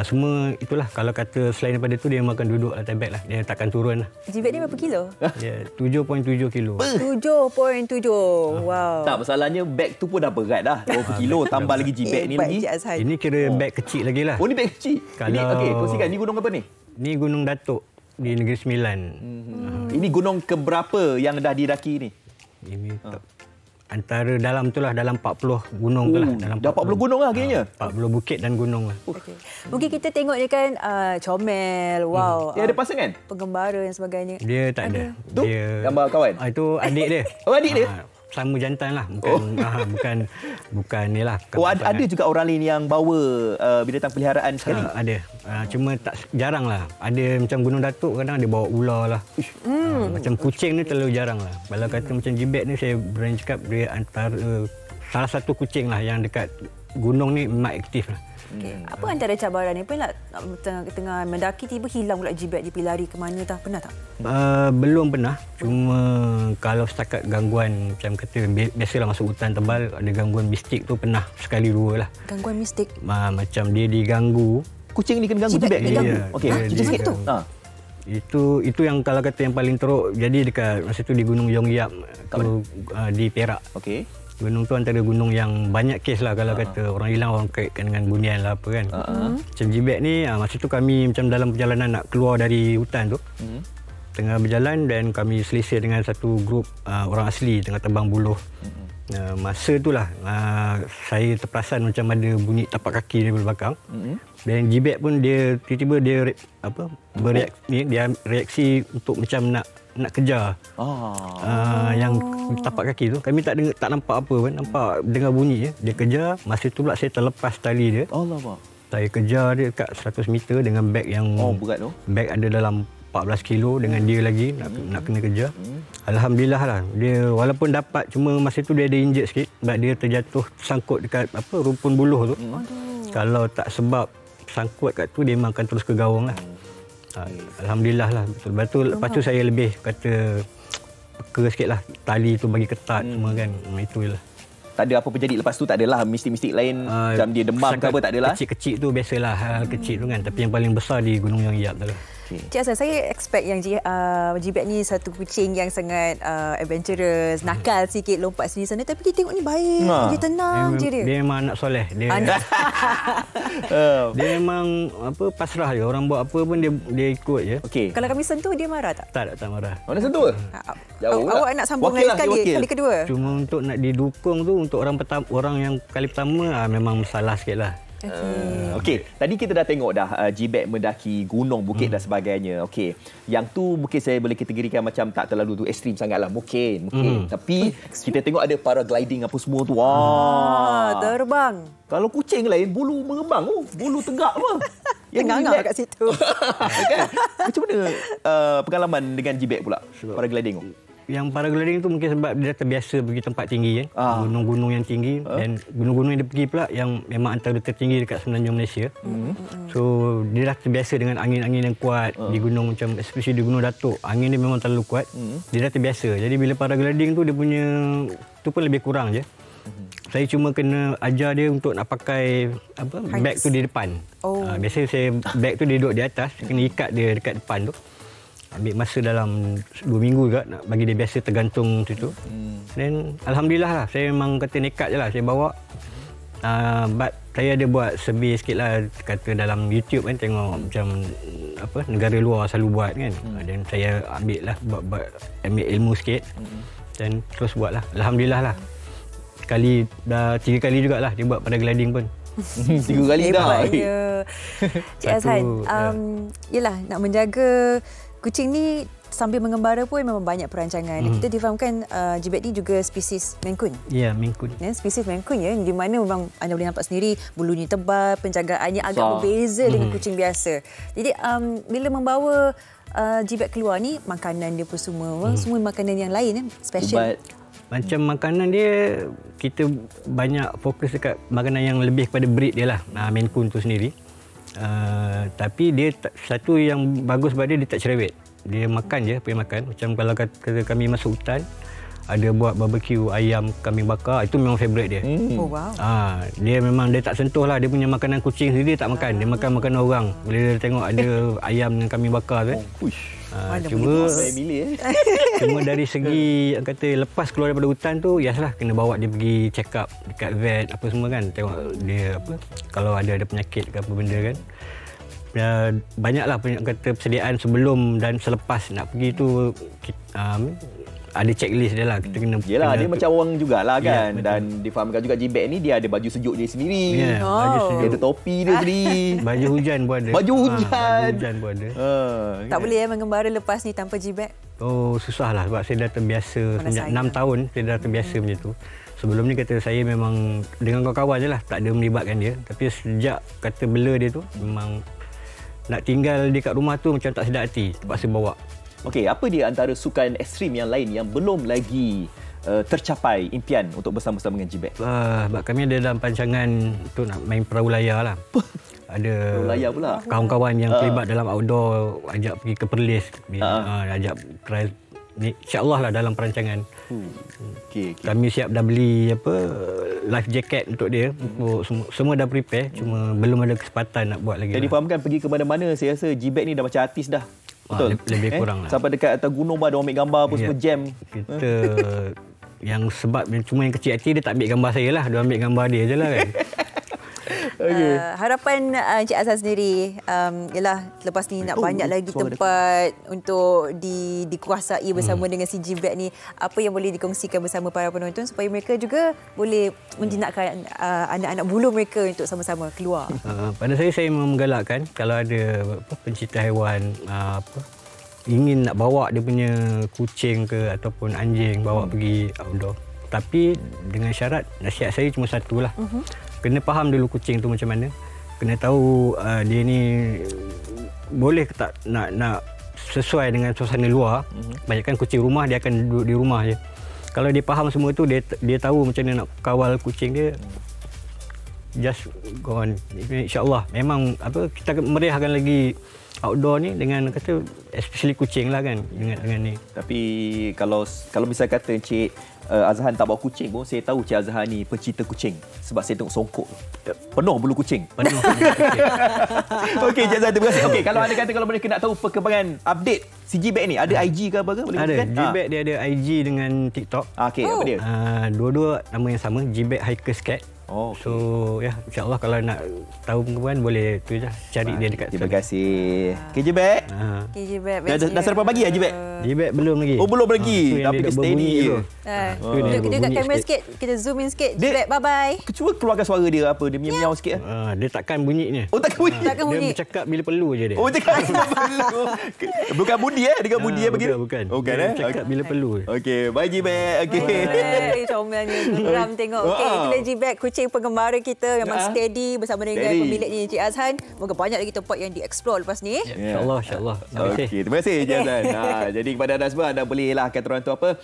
Semua itulah. Kalau kata selain daripada tu, dia makan duduk atas beg lah. Dia takkan turun lah. G-Bag ni berapa kilo? 7.7 kilo. 7.7. Wow. Tak, masalahnya beg tu pun dah berat dah. 20 kilo tambah lagi G-Bag ni lagi. Ini kira beg kecil lagi lah. Ni beg kecil. Okey, kongsikan. Ni gunung apa ni? Ni Gunung Datuk di Negeri Sembilan. Ini gunung keberapa yang dah didaki ni? Ini antara dalam tu lah, dalam 40 gunung tu lah. Dalam dah 40 gunung lah kayaknya. 40 bukit dan gunung lah. Mungkin kita tengok ni kan comel. Wow. Dia ada pasangan? Penggembara dan sebagainya. Dia tak ada. Tu gambar kawan? Itu adik dia. Adik dia? Sama jantan lah. Bukan ni lah. Ada juga orang lain yang bawa binatang peliharaan sekali? Ada. Cuma tak jarang lah. Ada macam Gunung Datuk kadang dia bawa ular lah. Macam kucing ni terlalu jarang lah. Kalau kata macam G-Bag ni, saya berani cakap dia antara salah satu kucing lah yang dekat gunung ni memang aktif lah. Apa antara cabaran ni? Pernah tengah mendaki tiba hilang pula G-Bag, dia pergi lari ke mana tak? Pernah tak? Belum pernah. Cuma kalau setakat gangguan macam kata biasalah masuk hutan tebal ada gangguan mistik tu pernah sekali dua lah. Gangguan mistik? Macam dia diganggu. Kucing ni kena ganggu G-Bag diganggu? Okey, cerita sikit tu. Itu yang kalau kata yang paling teruk jadi dekat masa tu di Gunung Yongyap tu di Perak. Gunung tu antara gunung yang banyak kes lah kalau kata orang hilang, orang kaitkan dengan bunian lah apa kan. Macam G-Bag ni masa tu kami macam dalam perjalanan nak keluar dari hutan tu. Tengah berjalan dan kami selisih dengan satu grup orang asli tengah tebang buluh. Masa itulah saya terperasan macam ada bunyi tapak kaki dari belakang. Dan G-Bag pun dia tiba-tiba dia bereaksi untuk macam nak kejar yang tapak kaki tu. Kami tak nampak apa pun, nampak dengar bunyi je. Dia kejar, masa tu pula saya terlepas tali dia. Saya kejar dia dekat 100 meter dengan beg yang berat tu. Beg ada dalam 14 kilo dengan dia lagi nak kena kejar. Alhamdulillah lah. Dia walaupun dapat, cuma masa tu dia ada injet sikit sebab dia terjatuh sangkut dekat rumpun buluh tu. Kalau tak sebab sangkut kat tu dia memang akan terus ke gawang lah. Alhamdulillah lah, betul-betul. Lepas tu saya lebih kata peka sikit lah. Tali tu bagi ketat semua kan. Itu je lah. Tak ada apa-apa jadi lepas tu? Tak adalah mistik-mistik lain macam dia demam ke apa? Tak adalah? Kecil-kecil tu biasalah, hal kecil tu kan. Tapi yang paling besar di Gunung Yongyap tu lah. Cik Azhan, saya expect yang G-Bag ni satu kucing yang sangat adventurous, nakal sikit, lompat sini sana. Tapi kita tengok ni baik, dia tenang je dia. Dia memang anak soleh. Dia memang pasrah je. Orang buat apa pun dia ikut je. Kalau kami sentuh, dia marah tak? Tak marah. Mana sentuh? Jauh lah. Awak nak sambung lagi kali kedua? Cuma untuk nak didukung tu, untuk orang yang kali pertama memang salah sikit lah. Okey, tadi kita dah tengok dah G-Bag mendaki gunung, bukit dan sebagainya. Okey, yang tu mungkin saya boleh kategorikan macam tak terlalu tu ekstrim sangatlah. Mungkin. Tapi kita tengok ada paragliding apa semua tu. Wah, terbang. Kalau kucing lain bulu mengembang, bulu tegak apa? Yang ngangak kat situ. Kan? Macam mana pengalaman dengan G-Bag pula? Paragliding tu? Yang paragliding tu mungkin sebab dia terbiasa pergi tempat tinggi kan. Gunung-gunung yang tinggi dan gunung-gunung yang dia pergi pula yang memang antara tertinggi dekat semenanjung Malaysia. So dia dah terbiasa dengan angin-angin yang kuat di gunung macam especially di Gunung Datuk. Angin dia memang terlalu kuat. Dia dah terbiasa. Jadi bila paragliding tu dia punya tu pun lebih kurang je. Saya cuma kena ajar dia untuk nak pakai bag tu di depan. Biasanya saya bag tu dia duduk di atas, saya kena ikat dia dekat depan tu. Ambil masa dalam 2 minggu juga nak bagi dia biasa tergantung situ. Dan alhamdulillah lah, saya memang kata nekat je lah saya bawa. But saya ada buat survey sikit lah, kata dalam YouTube kan, tengok macam negara luar selalu buat kan. Dan saya ambil lah, ambil ilmu sikit dan terus buat lah. Alhamdulillah lah. Dah 3 kali jugalah dia buat paragliding pun. 3 kali dah. Cik Azhan, yelah nak menjaga kucing ni sambil mengembara pun memang banyak perancangan. Kita difahamkan G-Bag ni juga spesies Maine Coon. Ya, Maine Coon. Spesies Maine Coon ya, di mana memang anda boleh nampak sendiri bulunya tebal, penjagaannya agak berbeza dengan kucing biasa. Jadi bila membawa G-Bag keluar ni, makanan dia pun semua makanan yang lain special. Macam makanan dia, kita banyak fokus dekat makanan yang lebih kepada breed dia lah, Maine Coon tu sendiri. Tapi dia satu yang bagus pada dia tak cerewet. Dia makan je apa yang makan. Macam kalau kata kami masuk hutan, ada buat barbecue ayam kambing bakar, itu memang favourite dia. Oh wow. Dia memang dia tak sentuh lah, dia punya makanan kucing sendiri tak makan. Dia makan makanan orang. Bila dia tengok ada ayam dengan kambing bakar tu. Cuma dari segi kata lepas keluar daripada hutan tu, yalah kena bawa dia pergi check up dekat vet apa semua kan, tengok dia kalau ada penyakit ke apa benda kan. Banyaklah kata persediaan sebelum dan selepas nak pergi tu, ada checklist dia lah. Kita kena dia macam orang jugalah kan. Dan difahamkan juga G-Bag ni dia ada baju sejuk dia sendiri. Baju sejuk. Dia ada topi dia sendiri. Baju hujan pun ada. Baju hujan pun ada. Tak boleh mengembara lepas ni tanpa G-Bag? Susahlah sebab saya dah terbiasa sejak 6 tahun saya dah terbiasa macam tu. Sebelum ni kata saya memang dengan kawan-kawan je lah, tak ada melibatkan dia. Tapi sejak kata bela dia tu, memang nak tinggal dekat rumah tu macam tak sedap hati. Terpaksa bawa. Okey, apa dia antara sukan ekstrim yang lain yang belum lagi tercapai impian untuk bersama-sama dengan G-Bag? Sebab kami ada dalam perancangan untuk nak main perahu layar lah. Ada perahu layar pula. Kawan-kawan yang terlibat dalam outdoor, ajak pergi ke Perlis, ajak trial. InsyaAllah lah dalam perancangan. Kami siap dah beli life jacket untuk dia. Semua dah prepare, cuma belum ada kesempatan nak buat lagi. Jadi fahamkan pergi ke mana-mana, saya rasa G-Bag ni dah macam artis dah. Betul. Lebih kurang lah. Sampai dekat atas gunung ada ambil gambar apa semua jam. Kita yang sebab cuma yang kecil hati dia tak ambil gambar saya lah. Dia ambil gambar dia je lah kan. Harapan Encik Azhan sendiri ialah lepas ni nak banyak lagi tempat untuk dikuasai bersama dengan si G-Bag ni. Apa yang boleh dikongsikan bersama para penonton supaya mereka juga boleh menjinakkan anak-anak bulu mereka untuk sama-sama keluar? Pada saya menggalakkan kalau ada pencinta haiwan ingin nak bawa dia punya kucing ke ataupun anjing bawa pergi outdoor. Tapi dengan syarat, nasihat saya cuma satu lah. Kena faham dulu kucing tu macam mana. Kena tahu dia ni boleh ke tak nak sesuai dengan suasana luar. Banyakkan kucing rumah dia akan duduk di rumah je. Kalau dia faham semua tu, dia tahu macam mana nak kawal kucing dia, just go on. InsyaAllah memang kita meriahkan lagi outdoor ni dengan kata especially kucing lah kan dengan ni. Tapi kalau misal kata Encik Azhan tak bawa kucing pun, saya tahu Encik Azhan ni pencinta kucing sebab saya tengok songkok penuh bulu kucing. Okey Encik Azhan, terima kasih. Okey, kalau anda kata kalau mereka nak tahu perkembangan update si G-Bag ni, ada IG ke apa ke? Boleh ada. G-Bag dia ada IG dengan TikTok. Okey, apa dia? Dua-dua nama yang sama, G-Bag Hikers Cat. Oh, okay. So ya, insyaAllah kalau nak tahu pengumuman boleh tu je cari dia dekat. Terima kasih. Okay, Jibek. Jibek. Dah sarapan pagi ya, Jibek? Jibek belum lagi. Oh, belum lagi. Tapi dia steady je. Dia kat kamera sikit. Kita zoom in sikit. Jibek, bye-bye. Cuba keluarkan suara dia apa. Dia miau-miau sikit. Dia takkan bunyinya. Oh, takkan bunyi. Dia bercakap bila perlu je dia. Oh, cakap bila perlu. Bukan budi dengan budi begini. Bukan. Dia cakap bila perlu. Okey, bye Jibek. Okey. Comelnya. Geram tengok. Okey, itulah Jibek, kucing penggembara kita memang steady bersama dengan pemiliknya Encik Azhan. Moga banyak lagi tempat yang dieksplor lepas ni. InsyaAllah. Okey, terima kasih Encik Azhan. Jadi kepada anda semua, anda bolehlah kata orang tu apa,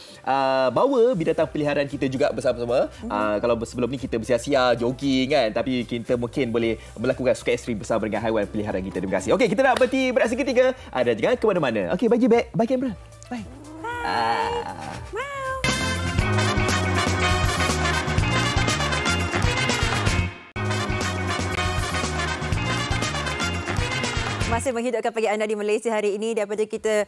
bawa binatang peliharaan kita juga bersama-sama. Kalau sebelum ni kita bersia-sia jogging kan, tapi kita mungkin boleh melakukan suka ekstrim bersama dengan haiwan peliharaan kita. Terima kasih. Okey, kita nak berhenti bereaksi ketiga. Anda jangan ke mana-mana. Okey, bye Jibek. Bye kamera. Bye. Masih menghidupkan pagi anda di Malaysia hari ini. Daripada kita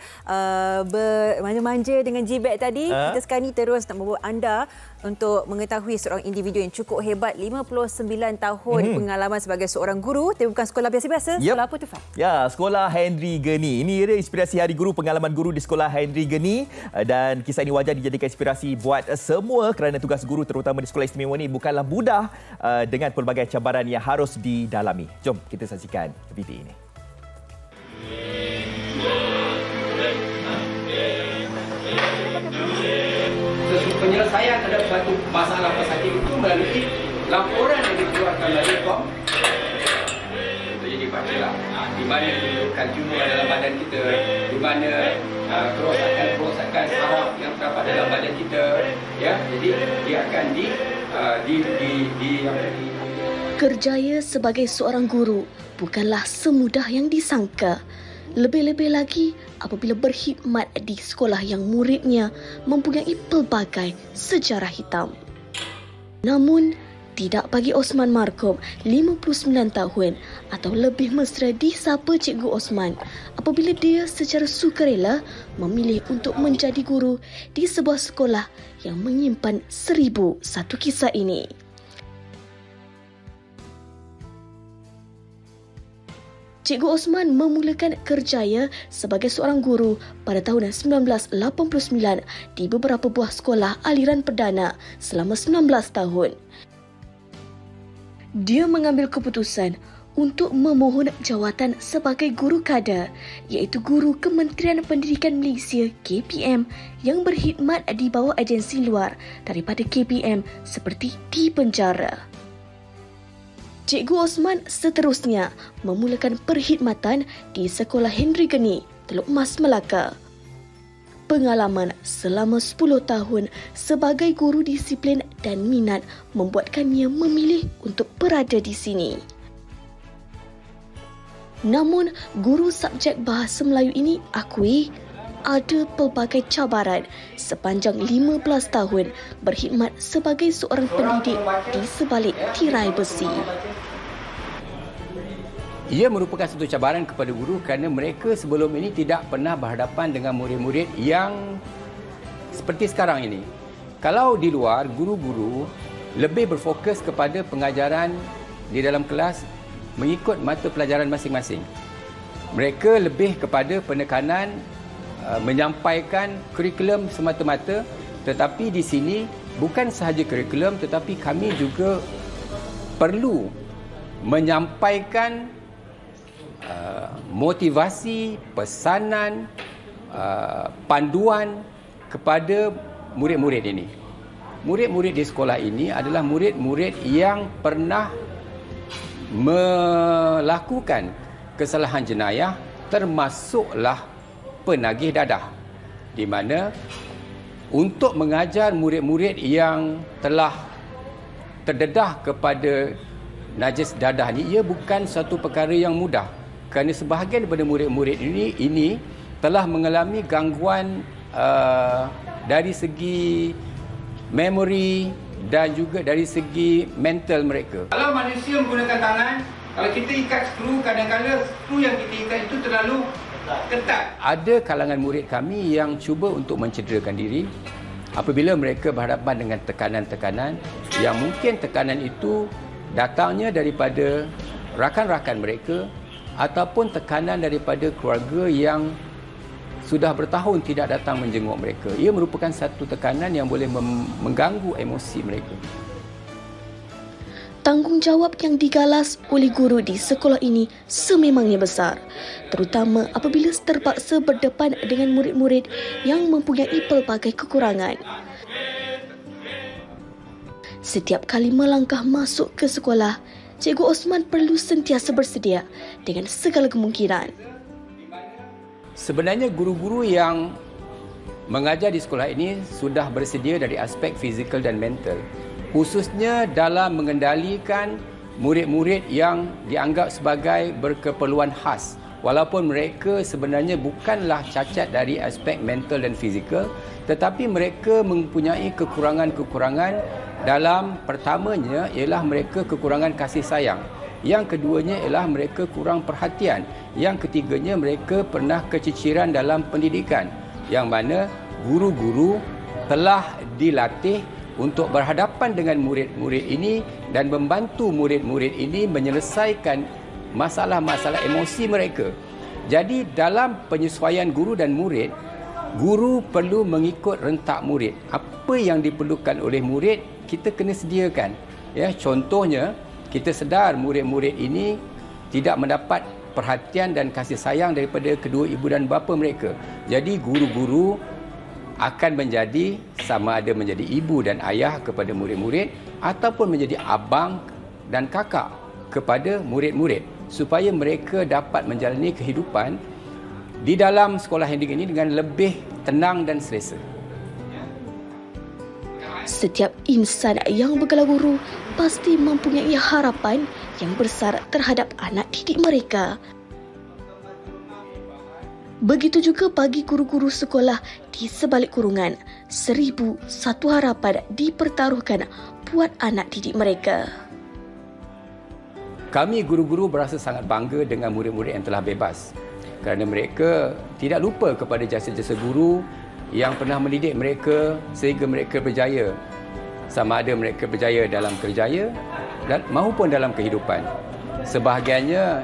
bermanja-manja dengan Jibek tadi, kita sekarang ni terus nak membawa anda untuk mengetahui seorang individu yang cukup hebat. 59 tahun pengalaman sebagai seorang guru. Tapi bukan sekolah biasa-biasa. Sekolah apa tu, Fat? Ya, Sekolah Henry Geni. Ini dia inspirasi Hari Guru, pengalaman guru di Sekolah Henry Geni. Dan kisah ini wajar dijadikan inspirasi buat semua kerana tugas guru terutama di sekolah istimewa ini bukanlah mudah dengan pelbagai cabaran yang harus didalami. Jom kita saksikan video ini. Penyelesaian terhadap suatu masalah pesakit itu melalui laporan yang dikeluarkan melalui form. Jadi bacalah di mana ditunjukkan jumlah dalam badan kita, di mana kerosakan saraf yang terdapat dalam badan kita, ya. Jadi dia akan Kerjaya sebagai seorang guru bukanlah semudah yang disangka. Lebih-lebih lagi apabila berkhidmat di sekolah yang muridnya mempunyai pelbagai sejarah hitam. Namun, tidak bagi Osman Markom, 59 tahun atau lebih mesra disapa Cikgu Osman apabila dia secara sukarela memilih untuk menjadi guru di sebuah sekolah yang menyimpan 1001 kisah ini. Cikgu Osman memulakan kerjaya sebagai seorang guru pada tahun 1989 di beberapa buah sekolah aliran perdana selama 19 tahun. Dia mengambil keputusan untuk memohon jawatan sebagai guru kader, iaitu Guru Kementerian Pendidikan Malaysia KPM yang berkhidmat di bawah agensi luar daripada KPM seperti di penjara. Cikgu Osman seterusnya memulakan perkhidmatan di Sekolah Henry Geni, Teluk Mas, Melaka. Pengalaman selama 10 tahun sebagai guru disiplin dan minat membuatkannya memilih untuk berada di sini. Namun, guru subjek bahasa Melayu ini akui ada pelbagai cabaran sepanjang 15 tahun berkhidmat sebagai seorang pendidik di sebalik tirai besi. Ia merupakan satu cabaran kepada guru kerana mereka sebelum ini tidak pernah berhadapan dengan murid-murid yang seperti sekarang ini. Kalau di luar, guru-guru lebih berfokus kepada pengajaran di dalam kelas mengikut mata pelajaran masing-masing. Mereka lebih kepada penekanan menyampaikan kurikulum semata-mata, tetapi di sini bukan sahaja kurikulum tetapi kami juga perlu menyampaikan motivasi, pesanan, panduan kepada murid-murid ini. Murid-murid di sekolah ini adalah murid-murid yang pernah melakukan kesalahan jenayah, termasuklah penagih dadah, di mana untuk mengajar murid-murid yang telah terdedah kepada najis dadah ni, ia bukan satu perkara yang mudah kerana sebahagian daripada murid-murid ini telah mengalami gangguan dari segi memori dan juga dari segi mental mereka. Kalau manusia menggunakan tangan, kalau kita ikat skru, kadang-kadang skru yang kita ikat itu terlalu ketat. Ada kalangan murid kami yang cuba untuk mencederakan diri, apabila mereka berhadapan dengan tekanan-tekanan yang mungkin tekanan itu datangnya daripada rakan-rakan mereka ataupun tekanan daripada keluarga yang sudah bertahun tidak datang menjenguk mereka. Ia merupakan satu tekanan yang boleh mengganggu emosi mereka. Tanggungjawab yang digalas oleh guru di sekolah ini sememangnya besar, terutama apabila terpaksa berdepan dengan murid-murid yang mempunyai pelbagai kekurangan. Setiap kali melangkah masuk ke sekolah, Cikgu Osman perlu sentiasa bersedia dengan segala kemungkinan. Sebenarnya guru-guru yang mengajar di sekolah ini sudah bersedia dari aspek fizikal dan mental, khususnya dalam mengendalikan murid-murid yang dianggap sebagai berkeperluan khas. Walaupun mereka sebenarnya bukanlah cacat dari aspek mental dan fizikal, tetapi mereka mempunyai kekurangan-kekurangan. Dalam pertamanya ialah mereka kekurangan kasih sayang. Yang keduanya ialah mereka kurang perhatian. Yang ketiganya mereka pernah keciciran dalam pendidikan, yang mana guru-guru telah dilatih untuk berhadapan dengan murid-murid ini dan membantu murid-murid ini menyelesaikan masalah-masalah emosi mereka. Jadi dalam penyesuaian guru dan murid, guru perlu mengikut rentak murid. Apa yang diperlukan oleh murid, kita kena sediakan. Ya, contohnya, kita sedar murid-murid ini tidak mendapat perhatian dan kasih sayang daripada kedua ibu dan bapa mereka. Jadi guru-guru akan menjadi sama ada menjadi ibu dan ayah kepada murid-murid ataupun menjadi abang dan kakak kepada murid-murid supaya mereka dapat menjalani kehidupan di dalam sekolah handling ini dengan lebih tenang dan selesa. Setiap insan yang bergelar guru pasti mempunyai harapan yang besar terhadap anak didik mereka. Begitu juga bagi guru-guru sekolah di sebalik kurungan, 1001 harapan dipertaruhkan buat anak didik mereka. Kami guru-guru berasa sangat bangga dengan murid-murid yang telah bebas kerana mereka tidak lupa kepada jasa-jasa guru yang pernah mendidik mereka sehingga mereka berjaya, sama ada mereka berjaya dalam kerjaya dan maupun dalam kehidupan. Sebahagiannya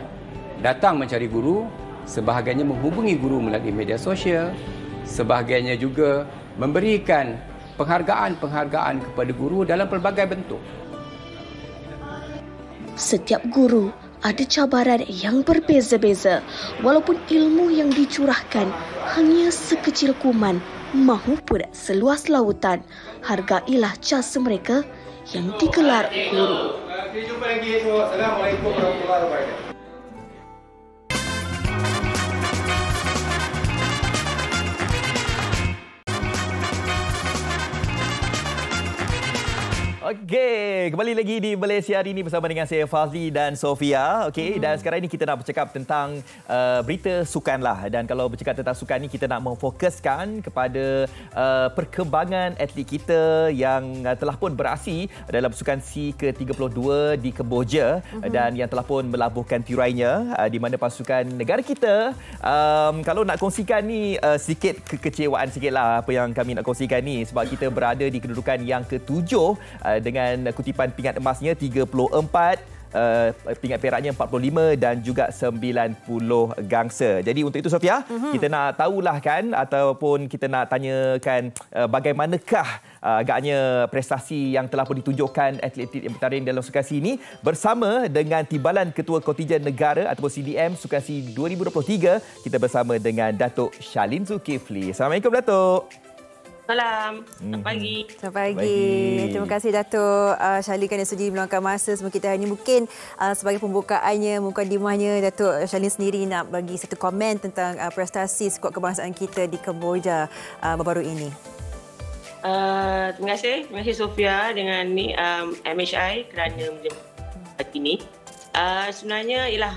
datang mencari guru, sebahagiannya menghubungi guru melalui media sosial, sebahagiannya juga memberikan penghargaan-penghargaan kepada guru dalam pelbagai bentuk. Setiap guru ada cabaran yang berbeza-beza, walaupun ilmu yang dicurahkan hanya sekecil kuman maupun seluas lautan. Hargailah jasa mereka yang digelar guru. Kita jumpa lagi esok. Assalamualaikum warahmatullahi wabarakatuh. Okey, kembali lagi di Malaysia hari ini bersama dengan saya Fazli dan Sofia. Okey, dan sekarang ini kita nak bercakap tentang berita sukan lah. Dan kalau bercakap tentang sukan ni, kita nak memfokuskan kepada perkembangan atlet kita yang telah pun beraksi dalam sukan SEA ke-32 di Kemboja dan yang telah pun melabuhkan tirainya di mana pasukan negara kita, kalau nak kongsikan ni sedikit kekecewaan sikitlah apa yang kami nak kongsikan ni, sebab kita berada di kedudukan yang ke-7 dengan kutipan pingat emasnya 34, pingat peraknya 45 dan juga 90 gangsa. Jadi untuk itu Sofia, kita nak tahulah kan ataupun kita nak tanyakan bagaimanakah agaknya prestasi yang telah pun ditunjukkan atlet-atlet yang bertanding dalam sukan SEA ini bersama dengan Timbalan Ketua Kontijen Negara ataupun CDM Sukan SEA 2023. Kita bersama dengan Datuk Shalin Zulkifli. Assalamualaikum Datuk. Selamat pagi. Selamat pagi. Terima kasih Datuk Shalin kerana sudi meluangkan masa sama kita hari ini. Mungkin sebagai pembukaannya, mukadimahnya, Datuk Shalin sendiri nak bagi satu komen tentang prestasi skuad kebangsaan kita di Kemboja baru-baru ini. Terima kasih Sofia dengan MHI kerana menjemput hari ini. Sebenarnya ialah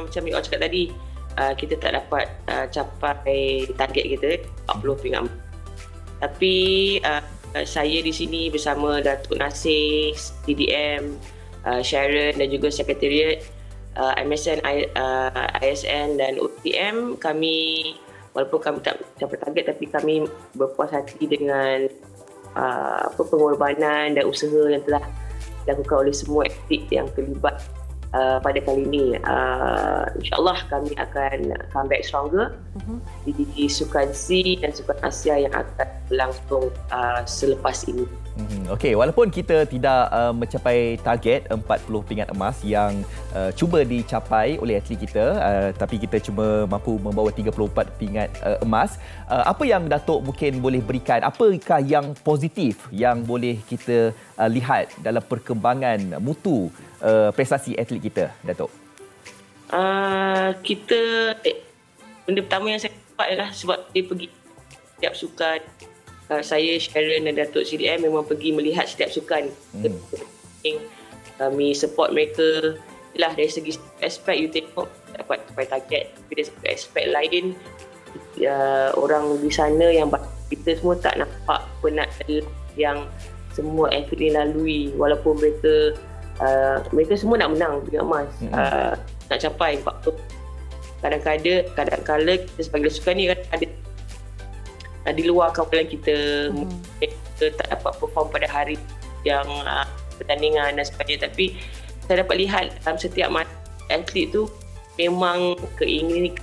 macam Mik cakap tadi, kita tak dapat capai target kita 40 pingat. Tapi saya di sini bersama Datuk Nasir, TDM, Sharon dan juga Sekretariat MSN, ISN dan OTM, kami walaupun kami tak capai target, tapi kami berpuas hati dengan pengorbanan dan usaha yang telah dilakukan oleh semua atlet yang terlibat pada kali ini. InsyaAllah kami akan comeback stronger di Sukan C dan Sukan Asia yang akan berlangsung selepas ini. Okey, walaupun kita tidak mencapai target 40 pingat emas yang cuba dicapai oleh atlet kita, tapi kita cuma mampu membawa 34 pingat emas. Apa yang Datuk mungkin boleh berikan? Apakah yang positif yang boleh kita lihat dalam perkembangan mutu prestasi atlet kita, Datuk? Benda pertama yang saya dapat adalah sebab dia pergi setiap sukan. Saya, Sharon dan Datuk CDM memang pergi melihat setiap sukan. Kami support mereka. Yalah, dari segi aspek you tengok dapat capai target, tapi dari segi aspek lain orang di sana yang kita semua tak nampak penat yang semua atlet lalui, walaupun mereka semua nak menang pingat emas, nak capai 40. Kadang-kadang kita sebagai sukan ni ada di luar kawalan kita, kita tak dapat perform pada hari yang pertandingan dan sebagainya, tapi saya dapat lihat dalam setiap atlet tu memang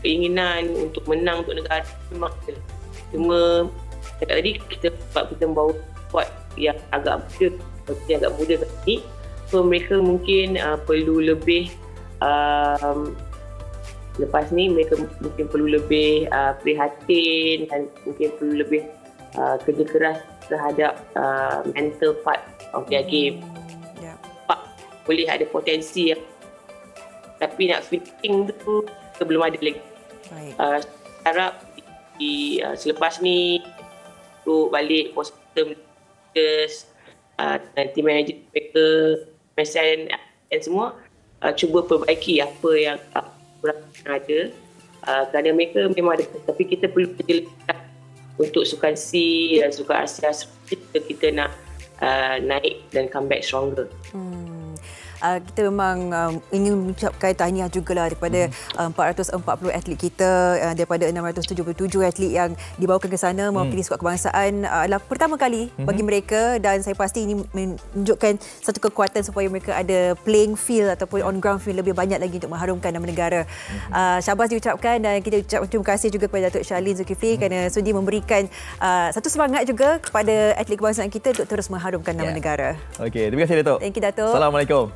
keinginan untuk menang untuk negara memang ada. Cuma tadi kita membawa squad yang agak muda ni, so mereka mungkin perlu lebih lepas ni mereka mungkin perlu lebih prihatin dan mungkin perlu lebih kerja keras terhadap mental part of their game. Boleh ada potensi, tapi nak fitting tu belum ada lagi. Harap selepas ni untuk balik post term nanti manager mereka, MSN dan semua cuba perbaiki apa yang kurang ada, kerana mereka memang ada, tapi kita perlu kerja untuk Sukan C dan Sukan Asia kita nak naik dan comeback stronger. Kita memang ingin mengucapkan tahniah jugalah daripada 440 atlet kita, daripada 677 atlet yang dibawakan ke sana mewakili skuad kebangsaan. Adalah pertama kali bagi mereka, dan saya pasti ini menunjukkan satu kekuatan supaya mereka ada playing field ataupun on ground field lebih banyak lagi untuk mengharumkan nama negara. Syabas diucapkan, dan kita ucapkan terima kasih juga kepada Datuk Charlene Zulkifli kerana sudi memberikan satu semangat juga kepada atlet kebangsaan kita untuk terus mengharumkan nama negara. Okey, terima kasih Datuk. Thank you Datuk. Assalamualaikum.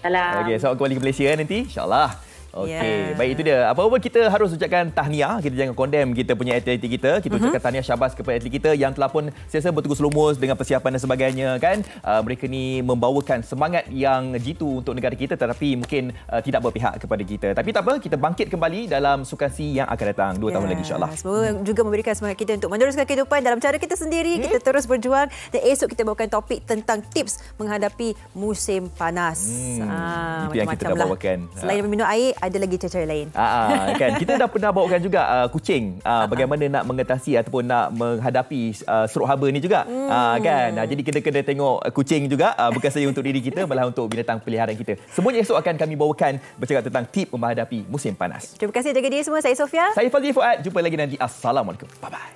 Salam. Okey, selamat kembali ke Malaysia nanti, insya-Allah. Okey, baik, itu dia. Apa-apa kita harus ucapkan tahniah, kita jangan condemn kita punya atlet kita. Kita ucapkan tahniah syabas kepada atlet kita yang telah pun sentiasa bertegus lumus dengan persiapan dan sebagainya, kan. Mereka ni membawakan semangat yang jitu untuk negara kita, tetapi mungkin tidak berpihak kepada kita. Tapi tak apa, kita bangkit kembali dalam Sukan C yang akan datang 2 tahun lagi, insya-Allah. Semoga juga memberikan semangat kita untuk meneruskan kehidupan dalam cara kita sendiri. Kita terus berjuang, dan esok kita bawakan topik tentang tips menghadapi musim panas. Itu yang kita dah bawakan. Selain minum air, ada lagi cara-cara lain. Kan, kita dah pernah bawakan juga kucing, bagaimana nak mengatasi ataupun nak menghadapi seruk haba ni juga. Kan, jadi kita kena tengok kucing juga, bukan saja untuk diri kita, malah untuk binatang peliharaan kita. Semuanya esok akan kami bawakan bercakap tentang tip menghadapi musim panas. Terima kasih jaga diri semua. Saya Sofia. Saya Fazli Fuad. Jumpa lagi nanti. Assalamualaikum. Bye-bye.